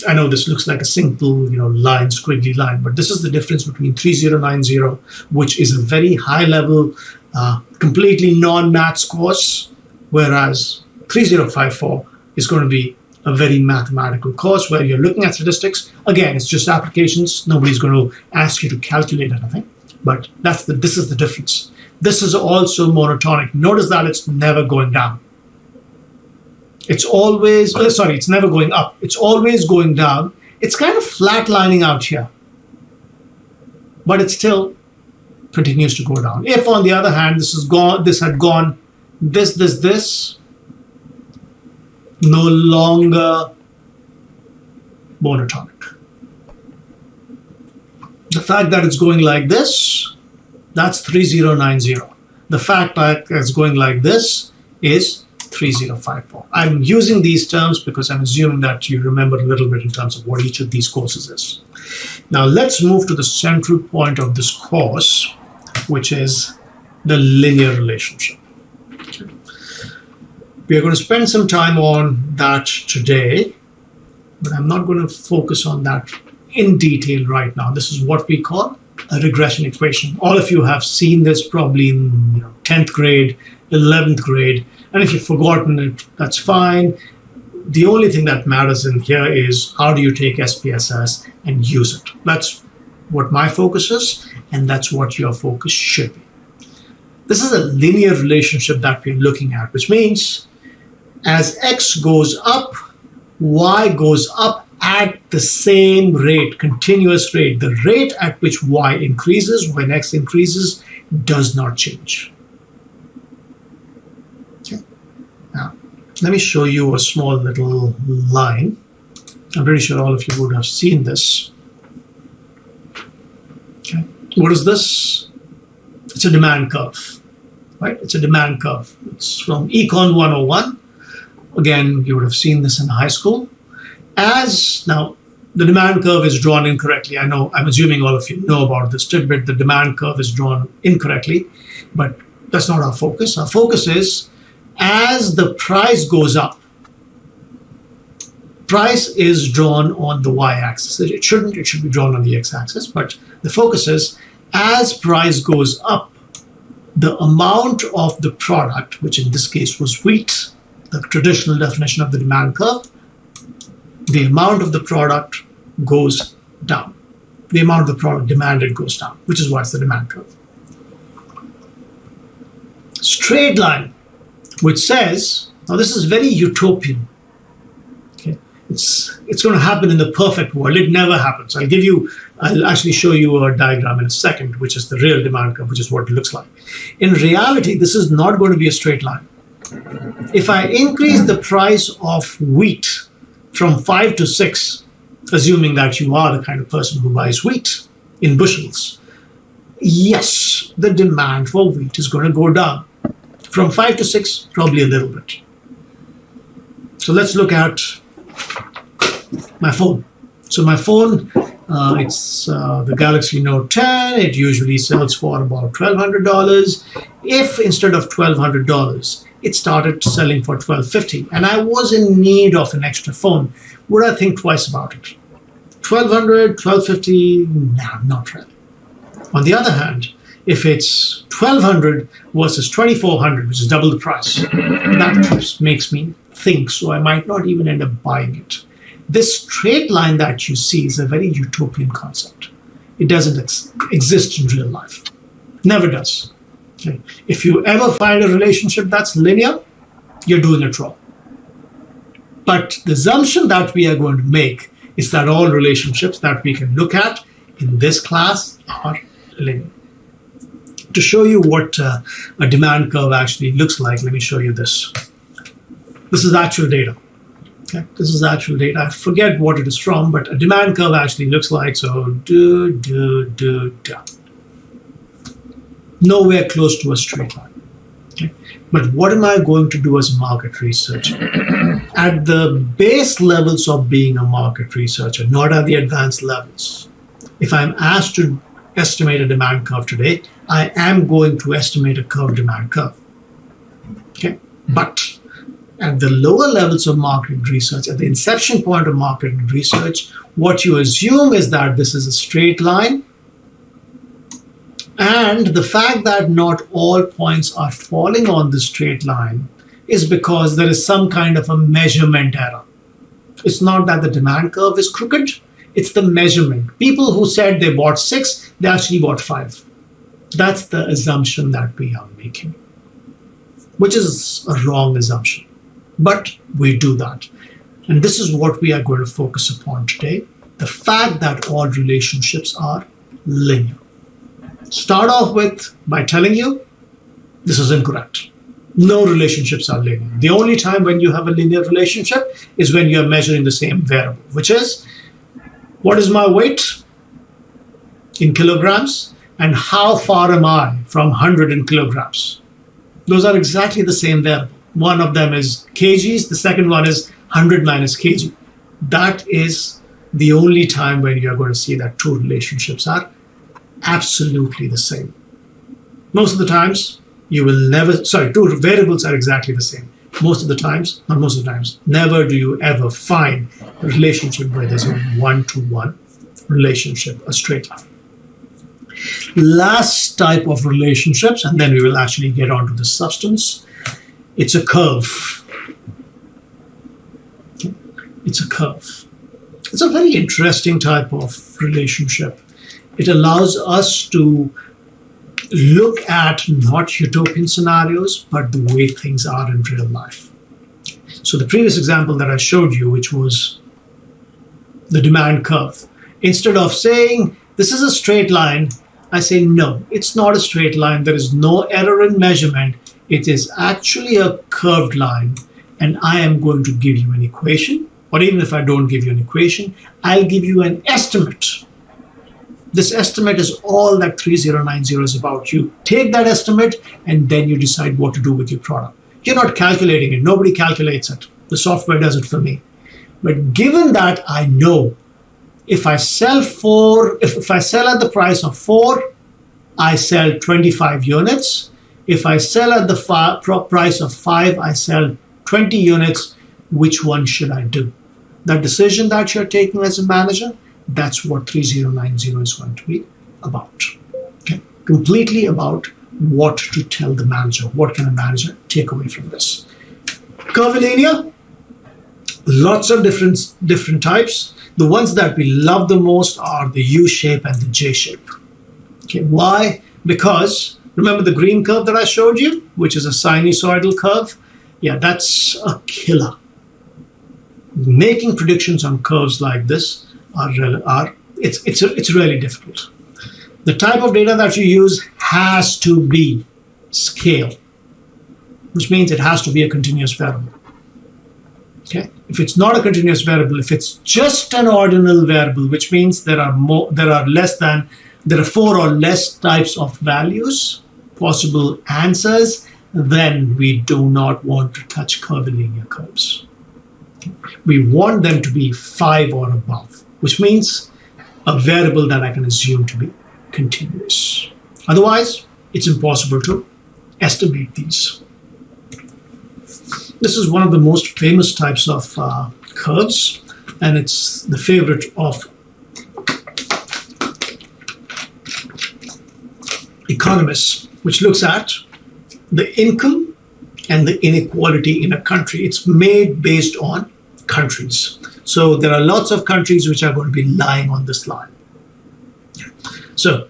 I know this looks like a simple, line, squiggly line, but this is the difference between 3090, which is a very high level, completely non-maths course, whereas 3054 is going to be a very mathematical course where you're looking at statistics. Again, it's just applications. Nobody's going to ask you to calculate anything, but this is the difference. This is also monotonic. Notice that it's never going down. It's always, it's never going up. It's always going down. It's kind of flatlining out here, but it still continues to go down. If, on the other hand, this had gone, this, no longer monotonic. The fact that it's going like this, that's 3090. The fact that it's going like this is 3054. I'm using these terms because I'm assuming that you remember a little bit in terms of what each of these courses is. Now let's move to the central point of this course, which is the linear relationship. We are going to spend some time on that today, but I'm not going to focus on that in detail right now. This is what we call a regression equation. All of you have seen this probably in 10th grade, 11th grade, And if you've forgotten it, that's fine. The only thing that matters in here is how do you take SPSS and use it. That's what my focus is, and that's what your focus should be. This is a linear relationship that we're looking at, which means as X goes up, Y goes up at the same rate, continuous rate. The rate at which Y increases when X increases does not change. Okay. Now, let me show you a small little line. I'm pretty sure all of you would have seen this. Okay. What is this? It's a demand curve, right? It's a demand curve. It's from Econ 101. Again, you would have seen this in high school. Now, the demand curve is drawn incorrectly. I know, I'm assuming all of you know about this tidbit. The demand curve is drawn incorrectly, but that's not our focus. Our focus is as the price goes up, price is drawn on the y-axis. It shouldn't, it should be drawn on the x-axis, but the focus is as price goes up, the amount of the product, which in this case was wheat, the traditional definition of the demand curve, the amount of the product goes down. The amount of the product demanded goes down, which is what's the demand curve. Straight line, which says, now this is very utopian. Okay, it's going to happen in the perfect world. It never happens. I'll actually show you a diagram in a second, which is the real demand curve, which is what it looks like. In reality, this is not going to be a straight line. If I increase the price of wheat from 5 to 6, assuming that you are the kind of person who buys wheat in bushels, yes, the demand for wheat is going to go down. From 5 to 6, probably a little bit. So let's look at my phone. So my phone, it's the Galaxy Note 10. It usually sells for about $1,200. If instead of $1,200, it started selling for $1,250, and I was in need of an extra phone, would I think twice about it? $1,200, $1,250? Nah, not really. On the other hand, if it's $1,200 versus $2,400, which is double the price, that makes me think, so I might not even end up buying it. This straight line that you see is a very utopian concept. It doesn't exist in real life. Never does. Okay. If you ever find a relationship that's linear, you're doing it wrong. But the assumption that we are going to make is that all relationships that we can look at in this class are linear. To show you what a demand curve actually looks like, let me show you this. This is actual data. Okay. This is actual data. I forget what it is from, but a demand curve actually looks like so. Nowhere close to a straight line. Okay. But what am I going to do as a market researcher? At the base levels of being a market researcher, not at the advanced levels. If I'm asked to estimate a demand curve today, I am going to estimate a curved demand curve. Okay. But at the lower levels of market research, at the inception point of market research, what you assume is that this is a straight line. And the fact that not all points are falling on the straight line is because there is some kind of a measurement error. It's not that the demand curve is crooked, it's the measurement. People who said they bought 6, they actually bought 5. That's the assumption that we are making, which is a wrong assumption. But we do that. And this is what we are going to focus upon today. The fact that all relationships are linear. Start off with by telling you this is incorrect. No relationships are linear. The only time when you have a linear relationship is when you are measuring the same variable, which is what is my weight in kilograms and how far am I from 100 in kilograms. Those are exactly the same variable. One of them is kgs, the second one is 100 minus kg. That is the only time when you are going to see that two relationships are absolutely the same. Most of the times, two variables are exactly the same. Most of the times, not most of the times, never do you ever find a relationship where there's a one-to-one relationship, a straight line. Last type of relationships, and then we will actually get onto the substance, It's a curve. It's a curve. It's a very interesting type of relationship. It allows us to look at not utopian scenarios, but the way things are in real life. So the previous example that I showed you, which was the demand curve, instead of saying this is a straight line, I say no, it's not a straight line. There is no error in measurement. It is actually a curved line, and I am going to give you an equation, or even if I don't give you an equation, I'll give you an estimate. This estimate is all that 3090 is about. You take that estimate and then you decide what to do with your product. You're not calculating it. Nobody calculates it. The software does it for me. But given that I know if I sell at the price of 4, I sell 25 units. If I sell at the price of 5, I sell 20 units. Which one should I do? That decision that you're taking as a manager, that's what 3090 is going to be about. Okay? Completely about what to tell the manager. What can a manager take away from this? Curvilinear, lots of different types. The ones that we love the most are the U shape and the J shape. Okay, why? Because remember the green curve that I showed you, which is a sinusoidal curve? Yeah, that's a killer. Making predictions on curves like this it's really difficult. The type of data that you use has to be scale, which means it has to be a continuous variable. Okay? If it's not a continuous variable, if it's just an ordinal variable, which means there are 4 or less types of values, possible answers, then we do not want to touch curvilinear curves. We want them to be 5 or above, which means a variable that I can assume to be continuous. Otherwise, it's impossible to estimate these. This is one of the most famous types of curves, and it's the favorite of economists, which looks at the income and the inequality in a country. It's made based on countries. So there are lots of countries which are going to be lying on this line. So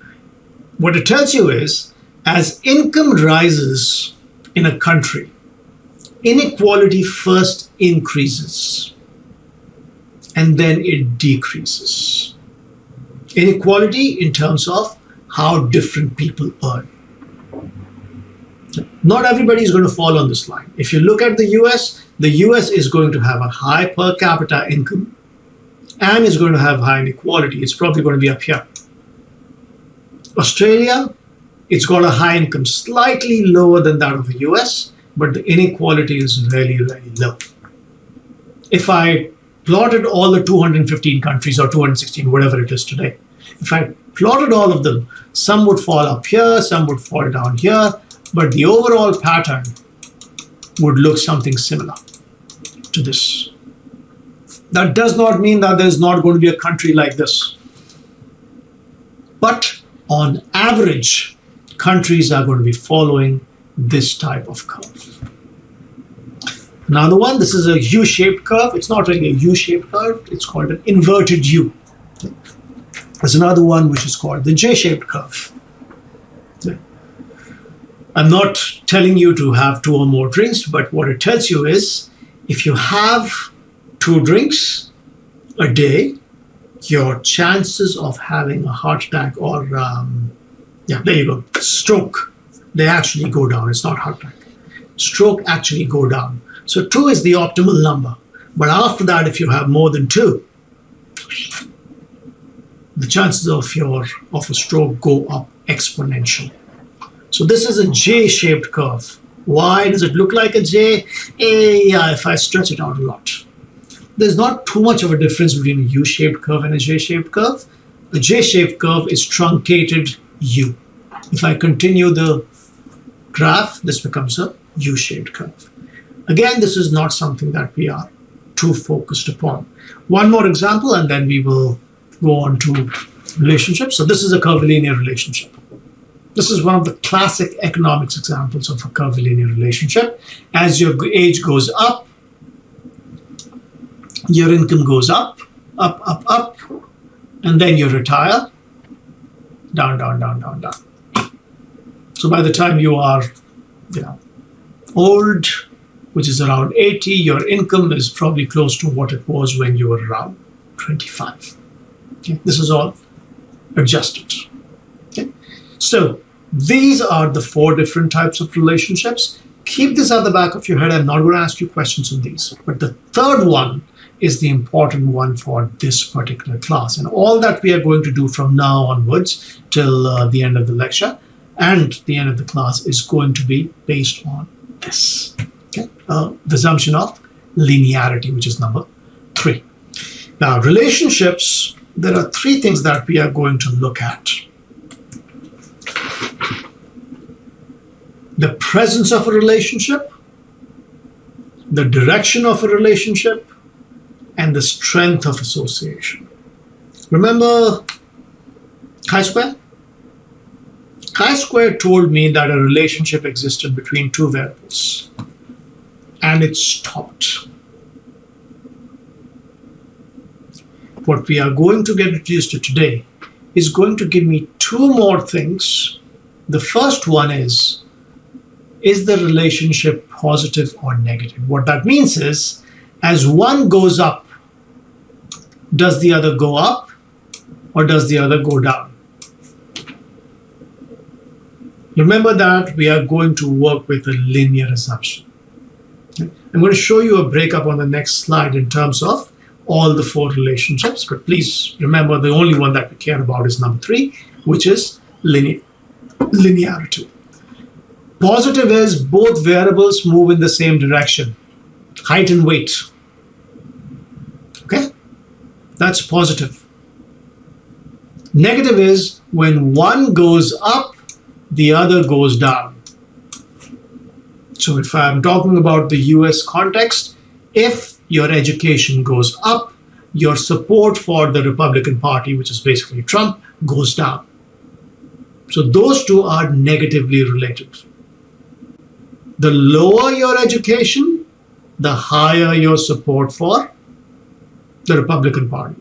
what it tells you is, as income rises in a country, inequality first increases and then it decreases. Inequality in terms of how different people earn. Not everybody is going to fall on this line. If you look at the US is going to have a high per capita income and is going to have high inequality. It's probably going to be up here. Australia, it's got a high income, slightly lower than that of the US, but the inequality is really, really low. If I plotted all the 215 countries or 216, whatever it is today, if I plotted all of them, some would fall up here, some would fall down here, but the overall pattern would look something similar to this. That does not mean that there's not going to be a country like this. But on average, countries are going to be following this type of curve. Another one, this is a U-shaped curve. It's not really a U-shaped curve. It's called an inverted U. There's another one which is called the J-shaped curve. I'm not telling you to have 2 or more drinks, but what it tells you is if you have 2 drinks a day, your chances of having a heart attack or, there you go, stroke, they actually go down. It's not heart attack. Stroke actually go down. So 2 is the optimal number. But after that, if you have more than 2, the chances of a stroke go up exponentially. So this is a J-shaped curve. Why does it look like a J? Yeah, if I stretch it out a lot. There's not too much of a difference between a U-shaped curve and a J-shaped curve. A J-shaped curve is truncated U. If I continue the graph, this becomes a U-shaped curve. Again, this is not something that we are too focused upon. One more example, and then we will go on to relationships. So this is a curvilinear relationship. This is one of the classic economics examples of a curvilinear relationship. As your age goes up, your income goes up, up, and then you retire, down, down, down, down, down. So by the time you are, old, which is around 80, your income is probably close to what it was when you were around 25. Okay? This is all adjusted. Okay? So these are the 4 different types of relationships. Keep this at the back of your head. I'm not going to ask you questions on these. But the third one is the important one for this particular class. And all that we are going to do from now onwards till the end of the lecture and the end of the class is going to be based on this. Okay? The assumption of linearity, which is number 3. Now, relationships, there are 3 things that we are going to look at. The presence of a relationship, the direction of a relationship, and the strength of association. Remember chi-square? Chi-square told me that a relationship existed between 2 variables, and it stopped. What we are going to get introduced to today is going to give me 2 more things. The first one is the relationship positive or negative? What that means is, as one goes up, does the other go up or does the other go down? Remember that we are going to work with a linear assumption. Okay? I'm going to show you a breakup on the next slide in terms of all the 4 relationships, but please remember the only one that we care about is number 3, which is linearity. Positive is both variables move in the same direction, height and weight. Okay? That's positive. Negative is when one goes up, the other goes down. So if I'm talking about the US context, if your education goes up, your support for the Republican Party, which is basically Trump, goes down. So those 2 are negatively related. The lower your education, the higher your support for the Republican Party.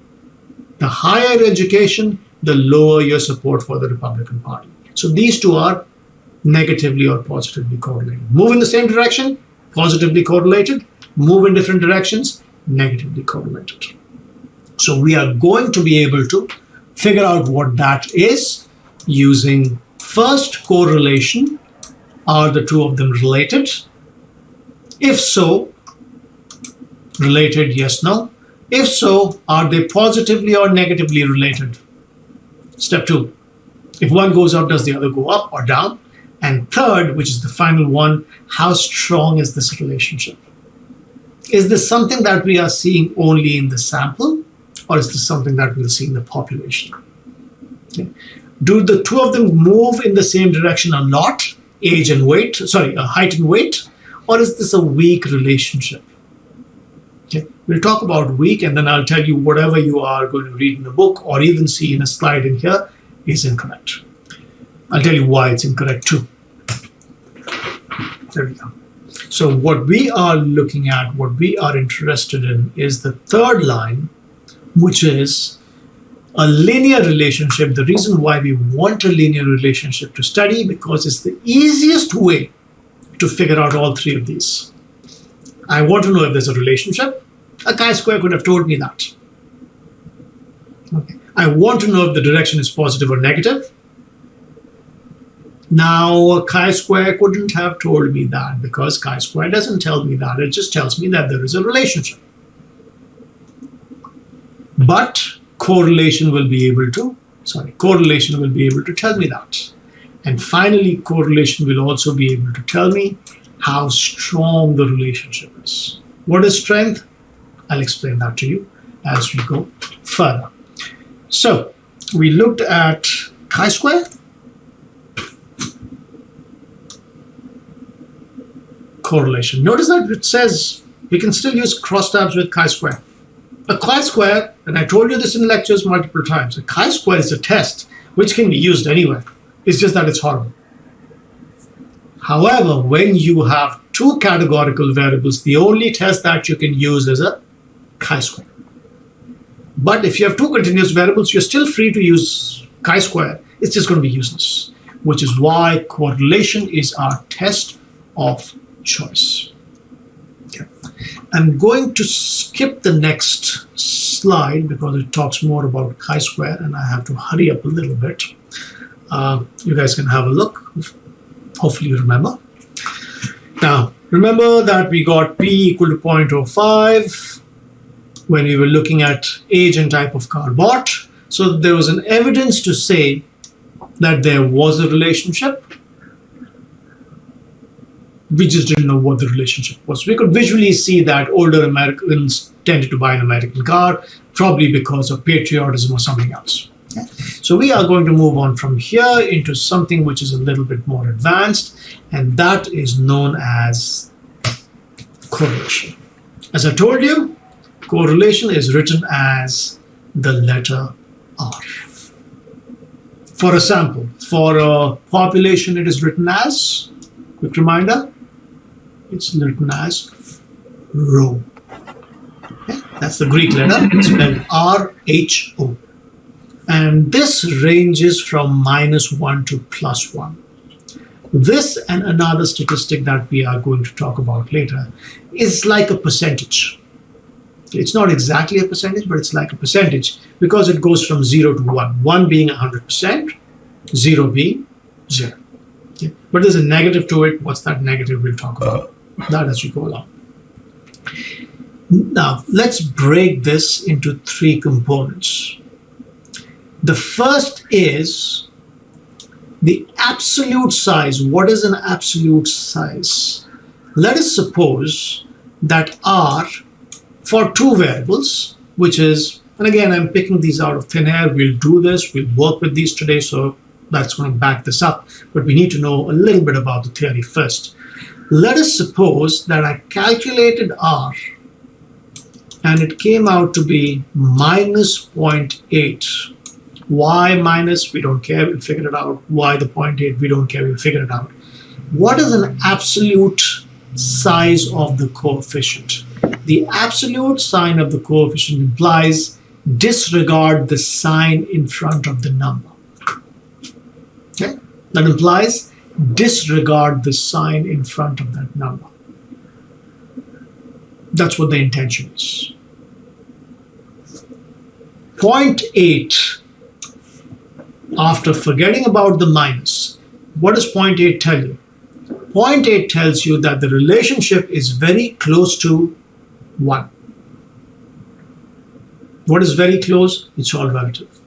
The higher education, the lower your support for the Republican Party. So these 2 are negatively or positively correlated. Move in the same direction, positively correlated. Move in different directions, negatively correlated. So we are going to be able to figure out what that is using first correlation. Are the 2 of them related? If so, related, yes, no. If so, are they positively or negatively related? Step 2. If one goes up, does the other go up or down? And third, which is the final one, how strong is this relationship? Is this something that we are seeing only in the sample, or is this something that we'll see in the population? Okay. Do the 2 of them move in the same direction a lot? Height and weight, or is this a weak relationship? Okay. We'll talk about weak, and then I'll tell you whatever you are going to read in the book or even see in a slide in here is incorrect. I'll tell you why it's incorrect too. There we go. So what we are looking at, what we are interested in is the third line, which is a linear relationship. The reason why we want a linear relationship to study, because it's the easiest way to figure out all 3 of these. I want to know if there's a relationship. A chi-square could have told me that. Okay. I want to know if the direction is positive or negative. Now, a chi-square couldn't have told me that because chi-square doesn't tell me that. It just tells me that there is a relationship. But correlation will be able to tell me that. And finally, correlation will also be able to tell me how strong the relationship is. What is strength? I'll explain that to you as we go further. So we looked at chi-square, correlation. Notice that it says we can still use crosstabs with chi-square. A chi-square, and I told you this in lectures multiple times, a chi-square is a test which can be used anywhere. It's just that it's horrible. However, when you have two categorical variables, the only test that you can use is a chi-square. But if you have two continuous variables, you're still free to use chi-square. It's just going to be useless, which is why correlation is our test of choice. Okay. I'm going to skip the next slide because it talks more about chi-square, and I have to hurry up a little bit. You guys can have a look. Hopefully you remember. Now, remember that we got P equal to 0.05 when we were looking at age and type of car bought. So there was an evidence to say that there was a relationship. We just didn't know what the relationship was. We could visually see that older Americans tended to buy an American car, probably because of patriotism or something else. So we are going to move on from here into something which is a little bit more advanced, and that is known as correlation. As I told you, correlation is written as the letter R. For a sample, for a population, it is written as, quick reminder, it's written as rho. Okay? That's the Greek letter, it's spelled R-H-O. And this ranges from -1 to +1. This and another statistic that we are going to talk about later is like a percentage. It's not exactly a percentage, but it's like a percentage because it goes from 0 to 1. 1 being 100%, 0 being 0. Okay? But there's a negative to it. What's that negative? We'll talk about that as we go along. Now, let's break this into three components. The first is the absolute size. What is an absolute size? Let us suppose that R for two variables, which is, and again, I'm picking these out of thin air. We'll do this. We'll work with these today, so that's going to back this up. But we need to know a little bit about the theory first. Let us suppose that I calculated R, and it came out to be -0.8. Why minus? We don't care. We'll figure it out. Why the 0.8? We don't care. We'll figure it out. What is an absolute size of the coefficient? The absolute sign of the coefficient implies disregard the sign in front of the number. Okay? That implies disregard the sign in front of that number. That's what the intention is. 0.8. After forgetting about the minus, what does 0.8 tell you? 0.8 tells you that the relationship is very close to 1. What is very close? It's all relative.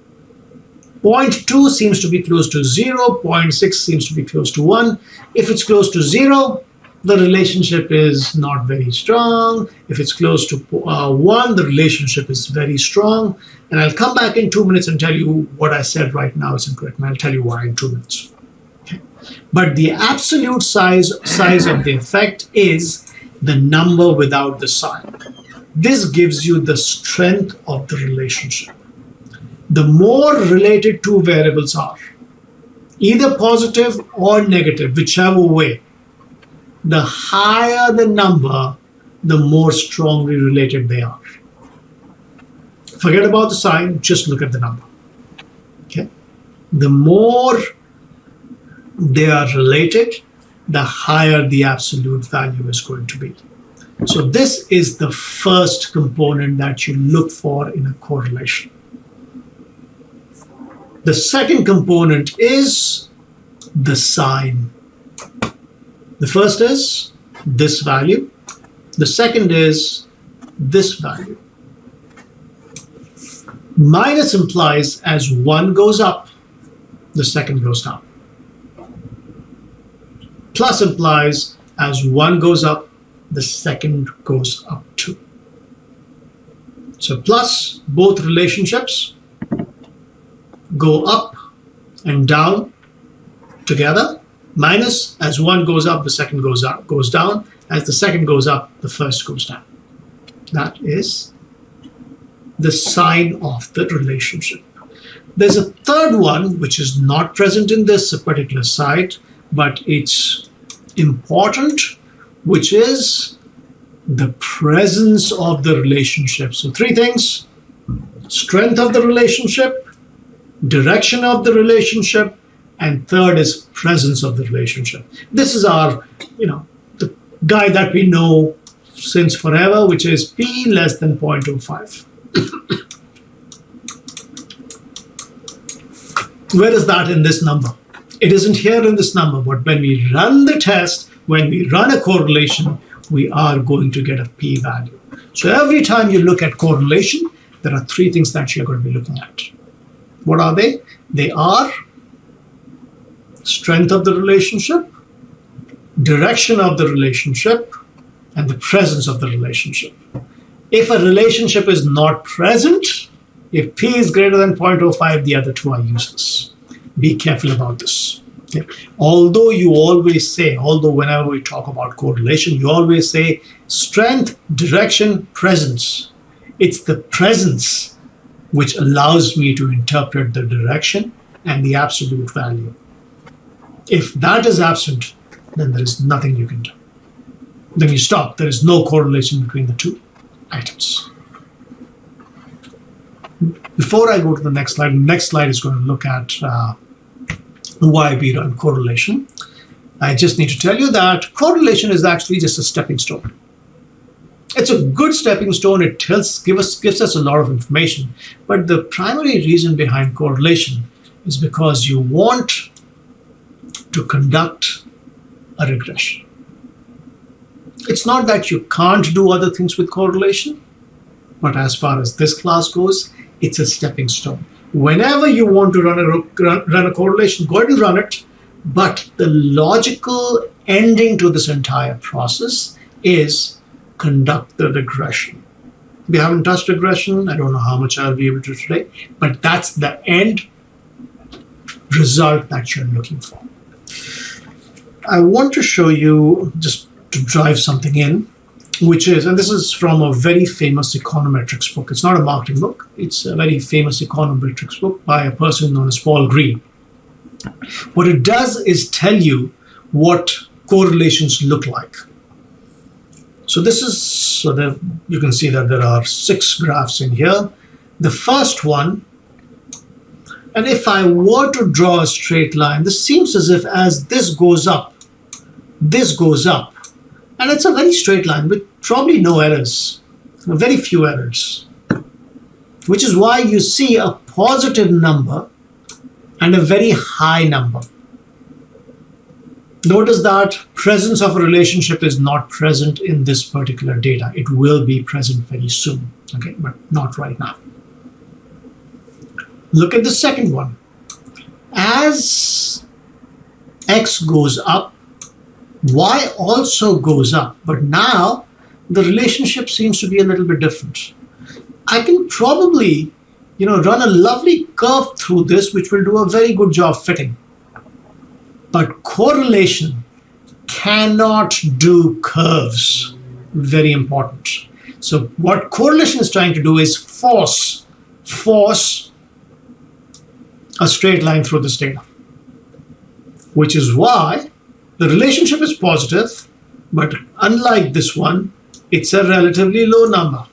0.2 seems to be close to 0. 0.6 seems to be close to 1. If it's close to 0, the relationship is not very strong. If it's close to 1, the relationship is very strong. And I'll come back in 2 minutes and tell you what I said right now is incorrect. And I'll tell you why in 2 minutes. Okay. But the absolute size of the effect is the number without the sign. This gives you the strength of the relationship. The more related two variables are, either positive or negative, whichever way, the higher the number, the more strongly related they are. Forget about the sign, just look at the number. Okay? The more they are related, the higher the absolute value is going to be. So this is the first component that you look for in a correlation. The second component is the sign. The first is this value. The second is this value. Minus implies as one goes up, the second goes down. Plus implies as one goes up, the second goes up too. So plus, both relationships go up and down together. Minus, as one goes up, the second goes down. As the second goes up, the first goes down. That is the sign of the relationship. There's a third one which is not present in this particular site, but it's important, which is the presence of the relationship. So three things: strength of the relationship, direction of the relationship, and third is presence of the relationship. This is our, the guy that we know since forever, which is P less than 0.25. Where is that in this number? It isn't here in this number, but when we run the test, when we run a correlation, we are going to get a p-value. So every time you look at correlation, there are three things that you're going to be looking at. What are they? They are strength of the relationship, direction of the relationship, and the presence of the relationship. If a relationship is not present, if P is greater than 0.05, the other two are useless. Be careful about this. Okay? Although whenever we talk about correlation, you always say strength, direction, presence. It's the presence which allows me to interpret the direction and the absolute value. If that is absent, then there is nothing you can do. Then you stop. There is no correlation between the two items. Before I go to the next slide is going to look at why we run correlation. I just need to tell you that correlation is actually just a stepping stone. It's a good stepping stone. It gives us a lot of information. But the primary reason behind correlation is because you want to conduct a regression. It's not that you can't do other things with correlation, but as far as this class goes, it's a stepping stone. Whenever you want to run a correlation, go ahead and run it. But the logical ending to this entire process is conduct the regression. We haven't touched regression. I don't know how much I'll be able to today, but that's the end result that you're looking for. I want to show you, just to drive something in, which is, and this is from a very famous econometrics book. It's not a marketing book. It's a very famous econometrics book by a person known as Paul Green. What it does is tell you what correlations look like. So this is, so that you can see that there are 6 graphs in here. The first one, and if I were to draw a straight line, this seems as if as this goes up, this goes up. And it's a very straight line with probably no errors, very few errors, which is why you see a positive number and a very high number. Notice that presence of a relationship is not present in this particular data. It will be present very soon, okay, but not right now. Look at the second one. As X goes up, Y also goes up, but now the relationship seems to be a little bit different. I can probably, run a lovely curve through this, which will do a very good job fitting. But correlation cannot do curves. Very important. So what correlation is trying to do is force a straight line through this data, which is why the relationship is positive, but unlike this one, it's a relatively low number.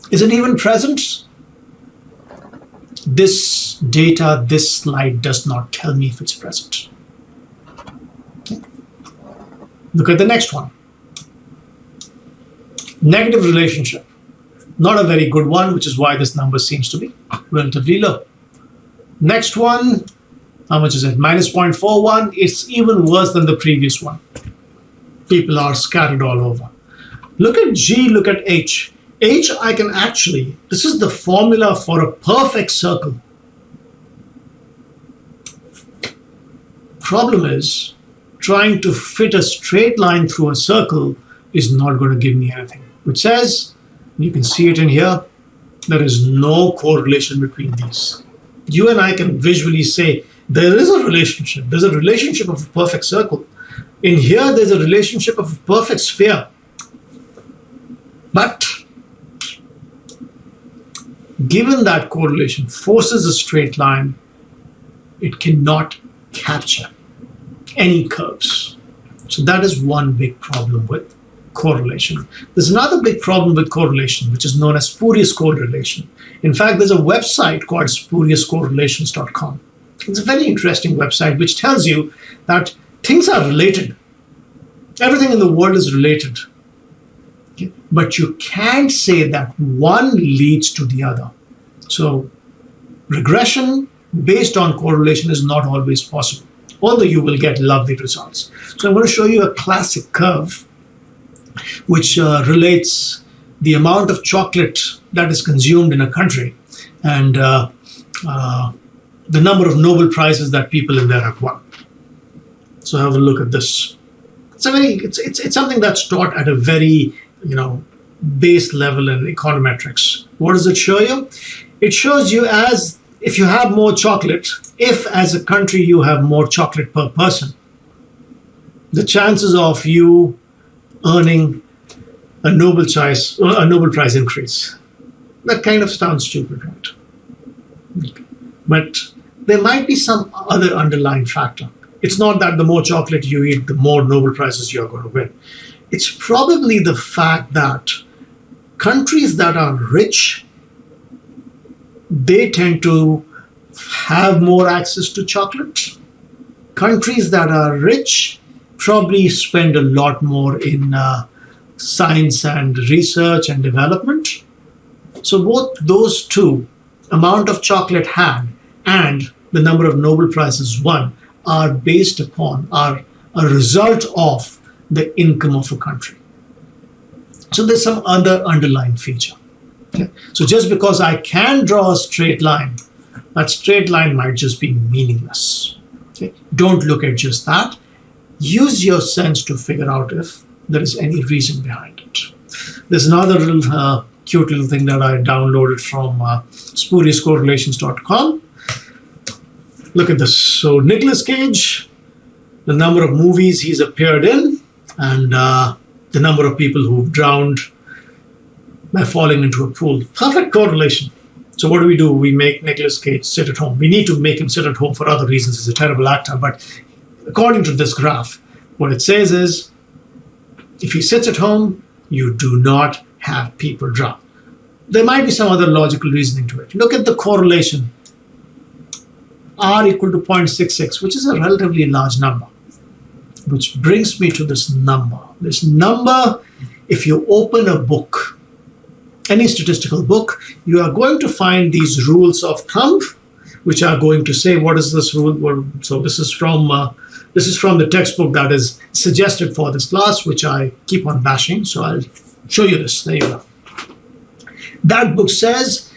Is it even present? This data, this slide does not tell me if it's present. Okay. Look at the next one. Negative relationship. Not a very good one, which is why this number seems to be relatively low. Next one, how much is it? Minus 0.41. It's even worse than the previous one. People are scattered all over. Look at G, look at H. H, I can actually, this is the formula for a perfect circle. Problem is, trying to fit a straight line through a circle is not going to give me anything. Which says, you can see it in here, there is no correlation between these. You and I can visually say, there is a relationship. There's a relationship of a perfect circle. In here, there's a relationship of a perfect sphere. But given that correlation forces a straight line, it cannot capture any curves. So that is one big problem with correlation. There's another big problem with correlation, which is known as spurious correlation. In fact, there's a website called spuriouscorrelations.com. It's a very interesting website which tells you that things are related. Everything in the world is related. Okay? But you can't say that one leads to the other. So regression based on correlation is not always possible, although you will get lovely results. So I'm going to show you a classic curve which relates the amount of chocolate that is consumed in a country and the number of Nobel Prizes that people in there have won. So have a look at this. It's something that's taught at a very base level in econometrics. What does it show you? It shows you as if you have more chocolate, if as a country you have more chocolate per person, the chances of you earning a Nobel Prize increase. That kind of sounds stupid, right? But there might be some other underlying factor. It's not that the more chocolate you eat, the more Nobel Prizes you're going to win. It's probably the fact that countries that are rich, they tend to have more access to chocolate. Countries that are rich probably spend a lot more in science and research and development. So both those two, amount of chocolate had and the number of Nobel Prizes won, are based upon, are a result of the income of a country. So there's some other underlying feature. Okay? So just because I can draw a straight line, that straight line might just be meaningless. Okay? Don't look at just that. Use your sense to figure out if there is any reason behind it. There's another little, cute little thing that I downloaded from spuriouscorrelations.com. Look at this. So Nicolas Cage, the number of movies he's appeared in, and the number of people who've drowned by falling into a pool. Perfect correlation. So what do? We make Nicolas Cage sit at home. We need to make him sit at home for other reasons. He's a terrible actor. But according to this graph, what it says is, if he sits at home, you do not have people drown. There might be some other logical reasoning to it. Look at the correlation. R equal to 0.66, which is a relatively large number. Which brings me to this number. This number, if you open a book, any statistical book, you are going to find these rules of thumb, which are going to say, what is this rule? Well, so this is from the textbook that is suggested for this class, which I keep on bashing. So I'll show you this. There you go. That book says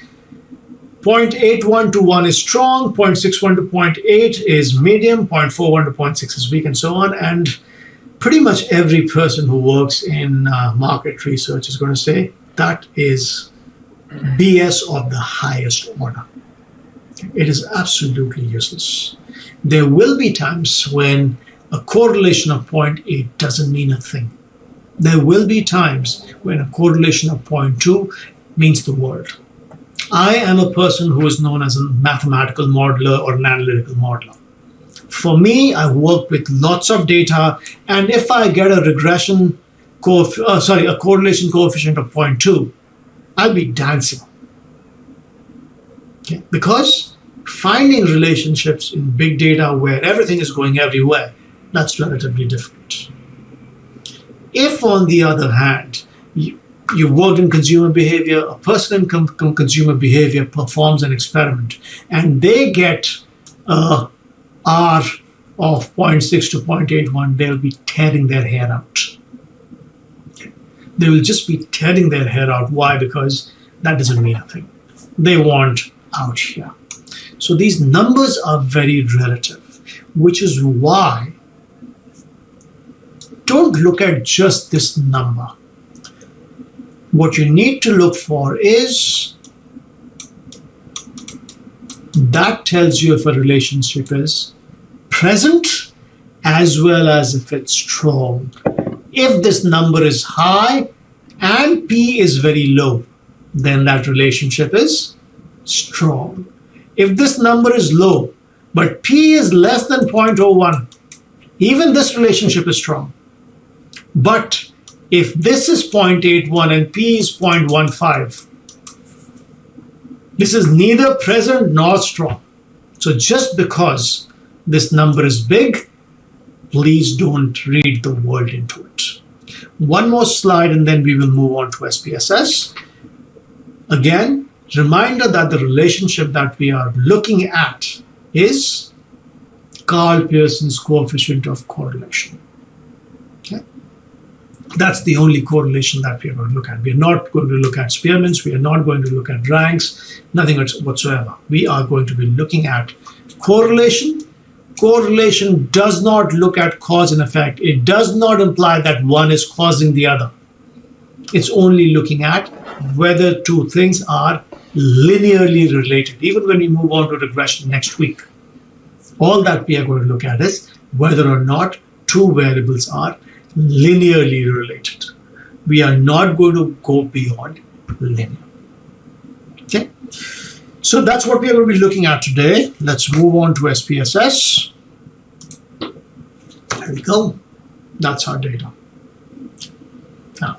0.81 to 1 is strong, 0.61 to 0.8 is medium, 0.41 to 0.6 is weak, and so on. And pretty much every person who works in market research is going to say that is BS of the highest order. It is absolutely useless. There will be times when a correlation of 0.8 doesn't mean a thing. There will be times when a correlation of 0.2 means the world. I am a person who is known as a mathematical modeler or an analytical modeler. For me, I work with lots of data, and if I get a a correlation coefficient of 0.2, I'll be dancing. Okay? Because finding relationships in big data where everything is going everywhere, that's relatively difficult. If, on the other hand, you worked in consumer behavior, a person in consumer behavior performs an experiment, and they get a R of 0.6 to 0.81, they'll be tearing their hair out. They will just be tearing their hair out. Why? Because that doesn't mean a thing. They want out here. So these numbers are very relative, which is why don't look at just this number. What you need to look for is that tells you if a relationship is present as well as if it's strong. If this number is high and P is very low, then that relationship is strong. If this number is low, but P is less than 0.01, even this relationship is strong. But if this is 0.81 and P is 0.15, this is neither present nor strong. So just because this number is big, please don't read the world into it. One more slide and then we will move on to SPSS. Again, reminder that the relationship that we are looking at is Karl Pearson's coefficient of correlation. Okay? That's the only correlation that we are going to look at. We are not going to look at Spearman's. We are not going to look at ranks, nothing whatsoever. We are going to be looking at correlation. Correlation does not look at cause and effect. It does not imply that one is causing the other. It's only looking at whether two things are linearly related. Even when we move on to regression next week, all that we are going to look at is whether or not two variables are linearly related. We are not going to go beyond linear. Okay? So that's what we are going to be looking at today. Let's move on to SPSS. There we go. That's our data. Now,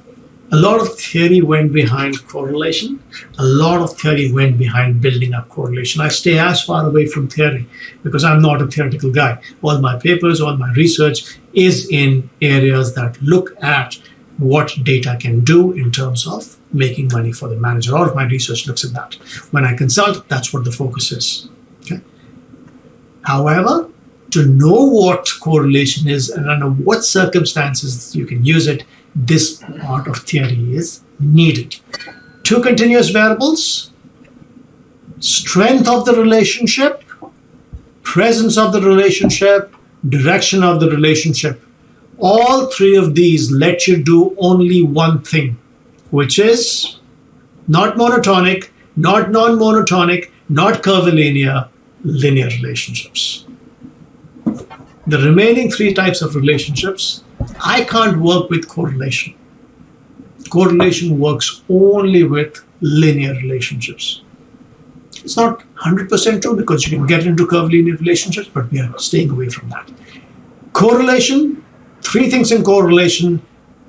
a lot of theory went behind correlation. A lot of theory went behind building up correlation. I stay as far away from theory because I'm not a theoretical guy. All my papers, all my research is in areas that look at what data can do in terms of making money for the manager. All of my research looks at that. When I consult, that's what the focus is. Okay. However, to know what correlation is and under what circumstances you can use it, this part of theory is needed. Two continuous variables, strength of the relationship, presence of the relationship, direction of the relationship. All three of these let you do only one thing, which is not monotonic, not non-monotonic, not curvilinear, linear relationships. The remaining three types of relationships, I can't work with correlation. Correlation works only with linear relationships. It's not 100% true because you can get into curvilinear relationships, but we are staying away from that. Correlation, three things in correlation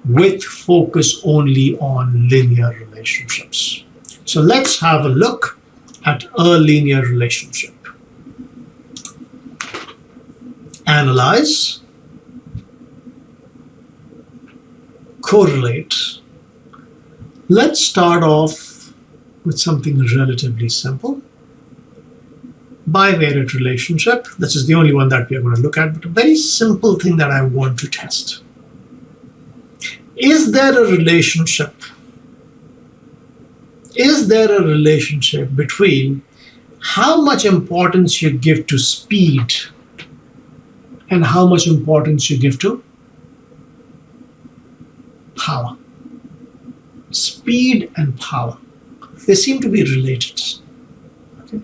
with focus only on linear relationships. So let's have a look at a linear relationship. Analyze, correlate. Let's start off with something relatively simple. Bivariate relationship. This is the only one that we are going to look at, but a very simple thing that I want to test. Is there a relationship? Is there a relationship between how much importance you give to speed and how much importance you give to power? Speed and power. They seem to be related. Okay.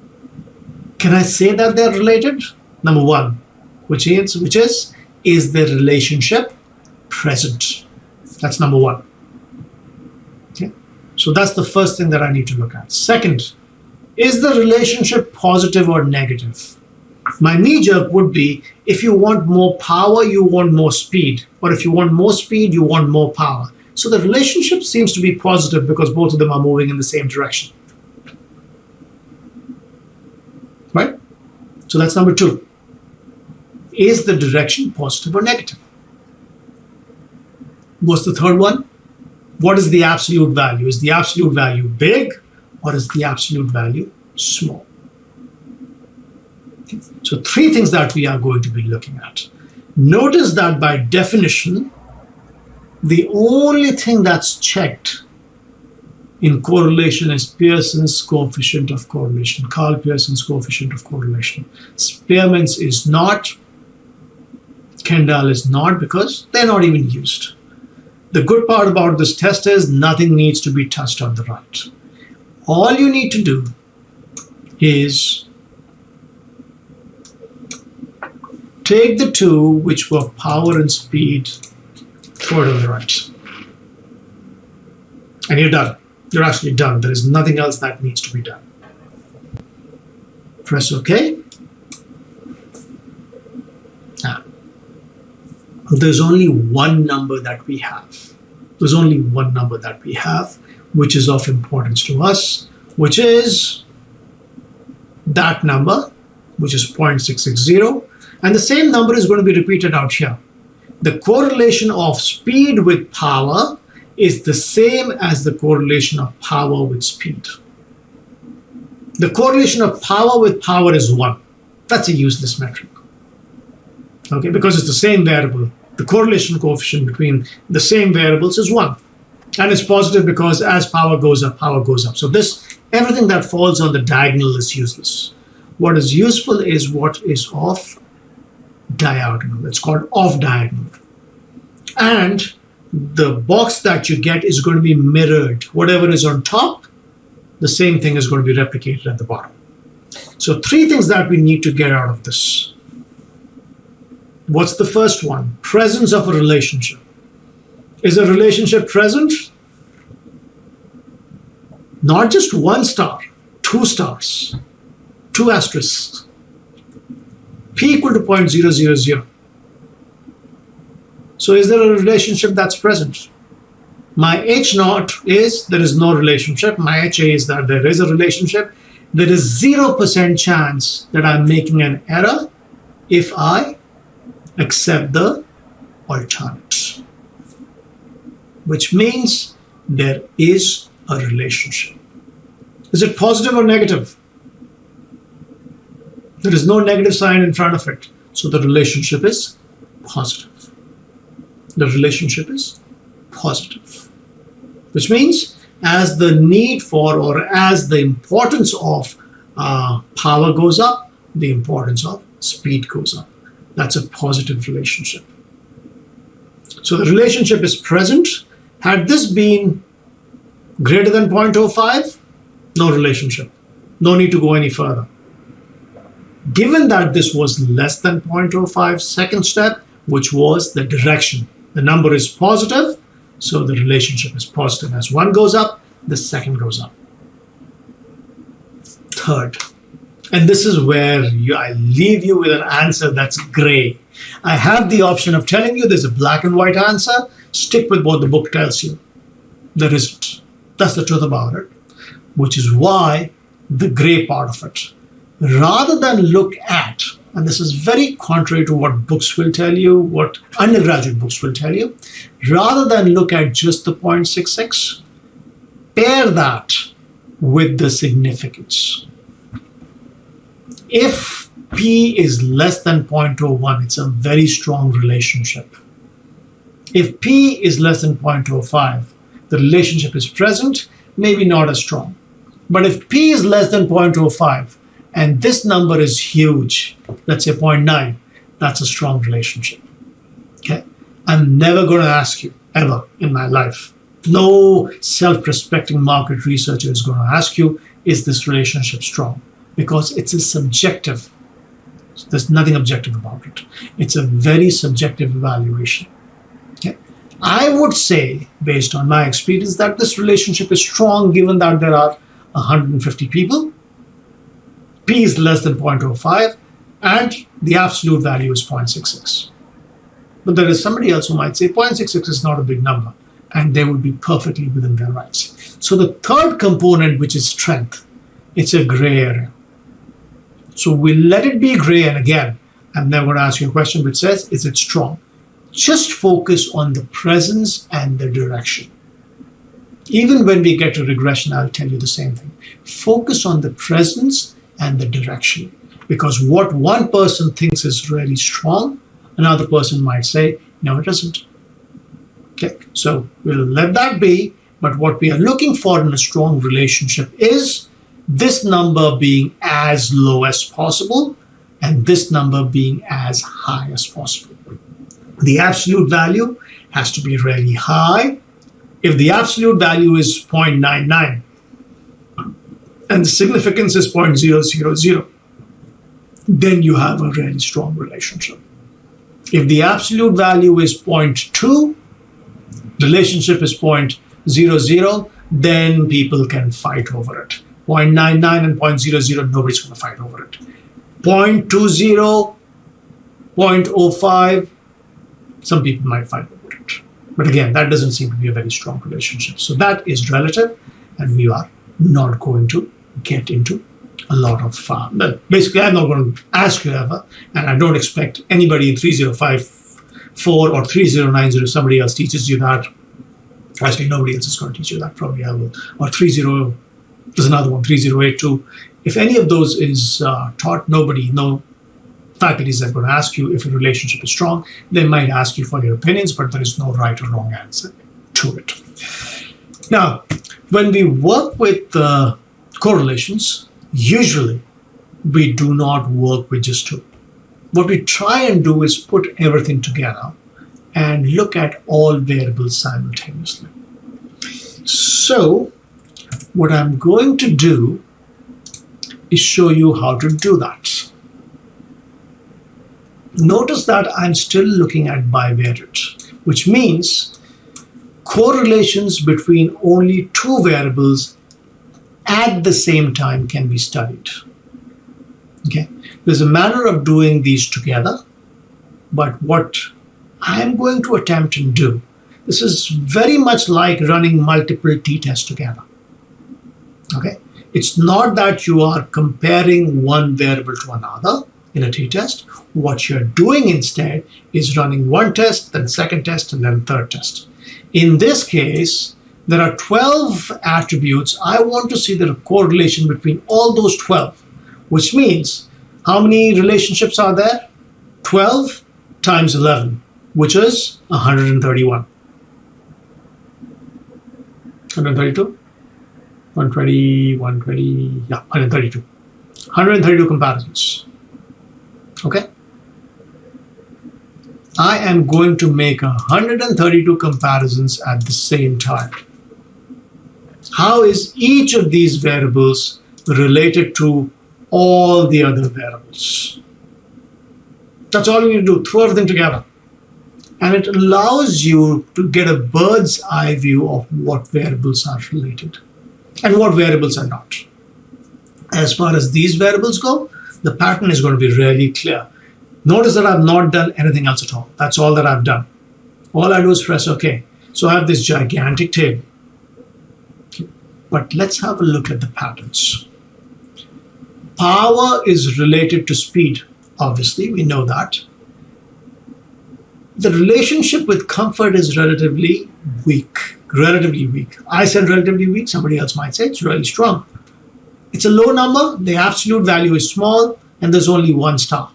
Can I say that they're related? Number one, which is the relationship present? That's number one. Okay. So that's the first thing that I need to look at. Second, is the relationship positive or negative? My knee-jerk would be, if you want more power, you want more speed. Or if you want more speed, you want more power. So the relationship seems to be positive because both of them are moving in the same direction. Right? So that's number two. Is the direction positive or negative? What's the third one? What is the absolute value? Is the absolute value big or is the absolute value small? Okay. So three things that we are going to be looking at. Notice that by definition, the only thing that's checked in correlation is Pearson's coefficient of correlation, Karl Pearson's coefficient of correlation. Spearman's is not, Kendall is not, because they're not even used. The good part about this test is nothing needs to be touched on the right. All you need to do is take the two which were power and speed, throw it on the right. And you're done. You're actually done. There is nothing else that needs to be done. Press OK. Now, there's only one number that we have. There's only one number that we have, which is of importance to us, which is that number, which is 0.660. And the same number is going to be repeated out here. The correlation of speed with power is the same as the correlation of power with speed. The correlation of power with power is 1. That's a useless metric. Okay, because it's the same variable. The correlation coefficient between the same variables is 1. And it's positive because as power goes up, power goes up. So everything that falls on the diagonal is useless. What is useful is what is off diagonal. It's called off diagonal. And the box that you get is going to be mirrored. Whatever is on top, the same thing is going to be replicated at the bottom. So 3 things that we need to get out of this. What's the first one? Presence of a relationship. Is a relationship present? Not just 1 star, 2 stars, 2 asterisks. P equal to 0.000. So is there a relationship that's present? My H naught is there is no relationship. My HA is that there is a relationship. There is 0% chance that I'm making an error if I accept the alternate, which means there is a relationship. Is it positive or negative? There is no negative sign in front of it. So the relationship is positive. The relationship is positive, which means as the need for or as the importance of power goes up, the importance of speed goes up. That's a positive relationship. So the relationship is present. Had this been greater than 0.05, no relationship. No need to go any further. Given that this was less than 0.05, second step, which was the direction. The number is positive, so the relationship is positive. As one goes up, the second goes up. Third, and this is where I leave you with an answer that's gray. I have the option of telling you there's a black and white answer. Stick with what the book tells you. There isn't. That's the truth about it, which is why the gray part of it. Rather than look at, and this is very contrary to what books will tell you, what undergraduate books will tell you, rather than look at just the 0.66, pair that with the significance. If P is less than 0.01, it's a very strong relationship. If P is less than 0.05, the relationship is present, maybe not as strong. But if P is less than 0.05, and this number is huge, let's say 0.9, that's a strong relationship. Okay? I'm never going to ask you, ever in my life. No self-respecting market researcher is going to ask you, is this relationship strong? Because it's a subjective. There's nothing objective about it. It's a very subjective evaluation. Okay? I would say, based on my experience, that this relationship is strong given that there are 150 people. P is less than 0.05 and the absolute value is 0.66. But there is somebody else who might say 0.66 is not a big number and they would be perfectly within their rights. So the third component, which is strength, it's a gray area. So we'll let it be gray, and again, I'm never going to ask you a question which says, is it strong? Just focus on the presence and the direction. Even when we get to regression, I'll tell you the same thing. Focus on the presence and the direction. Because what one person thinks is really strong, another person might say, no, it isn't. Okay, so we'll let that be. But what we are looking for in a strong relationship is this number being as low as possible and this number being as high as possible. The absolute value has to be really high. If the absolute value is 0.99 and the significance is 0.000, then you have a really strong relationship. If the absolute value is 0.2, relationship is 0.00, then people can fight over it. 0.99 and 0.00, nobody's going to fight over it. 0.20, 0.05, some people might fight over it. But again, that doesn't seem to be a very strong relationship. So that is relative, and we are not going to get into a lot of basically, I'm not going to ask you ever, and I don't expect anybody in 3054 or 3090, somebody else teaches you that. Actually, nobody else is going to teach you that, probably I will. Or 30, there's another one, 3082. If any of those is taught, no faculties are going to ask you if a relationship is strong. They might ask you for your opinions, but there is no right or wrong answer to it. Now, when we work with correlations, usually we do not work with just two. What we try and do is put everything together and look at all variables simultaneously. So what I'm going to do is show you how to do that. Notice that I'm still looking at bivariate, which means correlations between only two variables at the same time can be studied. Okay, there's a manner of doing these together, but what I'm going to attempt and do, this is very much like running multiple t-tests together. Okay, it's not that you are comparing one variable to another in a t-test. What you're doing instead is running one test, then second test, and then third test. In this case, there are 12 attributes. I want to see the correlation between all those 12, which means how many relationships are there? 12 times 11, which is 131. 132? 120, 120, yeah, 132. 132 comparisons. Okay? I am going to make 132 comparisons at the same time. How is each of these variables related to all the other variables? That's all you need to do, throw everything together. And it allows you to get a bird's eye view of what variables are related and what variables are not. As far as these variables go, the pattern is going to be really clear. Notice that I've not done anything else at all. That's all that I've done. All I do is press OK. So I have this gigantic table. But let's have a look at the patterns. Power is related to speed. Obviously, we know that. The relationship with comfort is relatively weak. Relatively weak. I said relatively weak. Somebody else might say it's really strong. It's a low number. The absolute value is small, and there's only one star.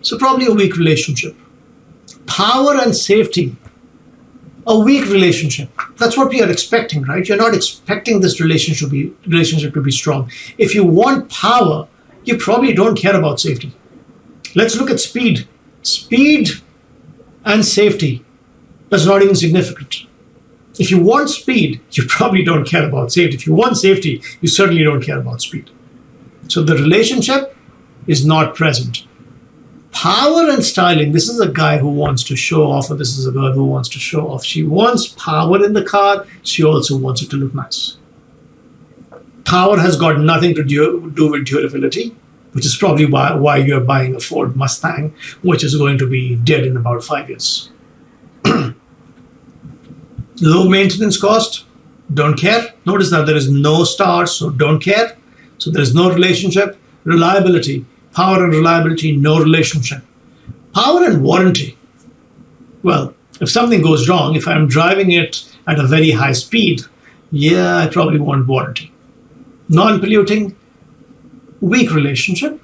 So probably a weak relationship. Power and safety, a weak relationship. That's what we are expecting, right? You're not expecting this relationship to be strong. If you want power, you probably don't care about safety. Let's look at speed. Speed and safety, that's not even significant. If you want speed, you probably don't care about safety. If you want safety, you certainly don't care about speed. So the relationship is not present. Power and styling, this is a guy who wants to show off, or this is a girl who wants to show off. She wants power in the car. She also wants it to look nice. Power has got nothing to do with durability, which is probably why you're buying a Ford Mustang, which is going to be dead in about 5 years. Low maintenance cost, don't care. Notice that there is no stars, so don't care. So there is no relationship. Reliability, power and reliability, no relationship. Power and warranty. Well, if something goes wrong, if I'm driving it at a very high speed, yeah, I probably want warranty. Non-polluting, weak relationship.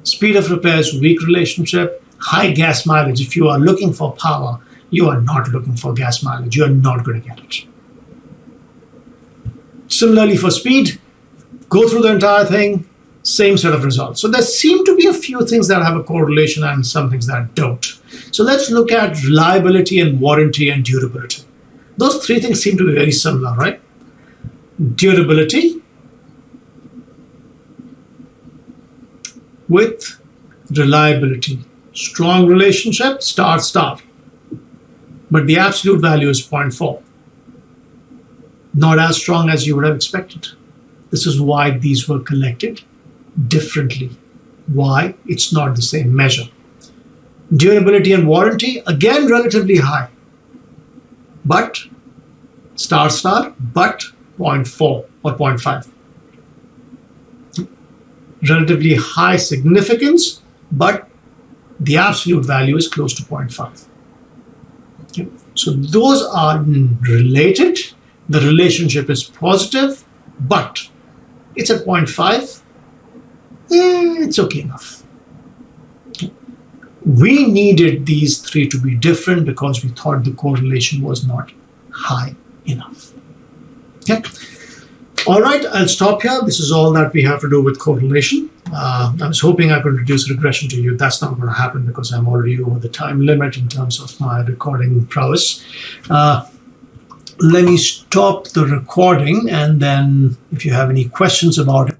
Speed of repairs, weak relationship. High gas mileage. If you are looking for power, you are not looking for gas mileage. You are not going to get it. Similarly for speed, go through the entire thing, same set of results. So there seem to be a few things that have a correlation and some things that don't. So let's look at reliability and warranty and durability. Those three things seem to be very similar, right? Durability with reliability. Strong relationship, star. But the absolute value is 0.4. not as strong as you would have expected. This is why these were collected differently. Why? It's not the same measure. Durability and warranty, again, relatively high. But, star, but 0.4 or 0.5. Relatively high significance, but the absolute value is close to 0.5. Okay. So those are related. The relationship is positive, but it's at 0.5. It's okay enough. We needed these three to be different because we thought the correlation was not high enough. Okay. All right, I'll stop here. This is all that we have to do with correlation. I was hoping I could reduce regression to you. That's not going to happen because I'm already over the time limit in terms of my recording prowess. Let me stop the recording, and then if you have any questions about it,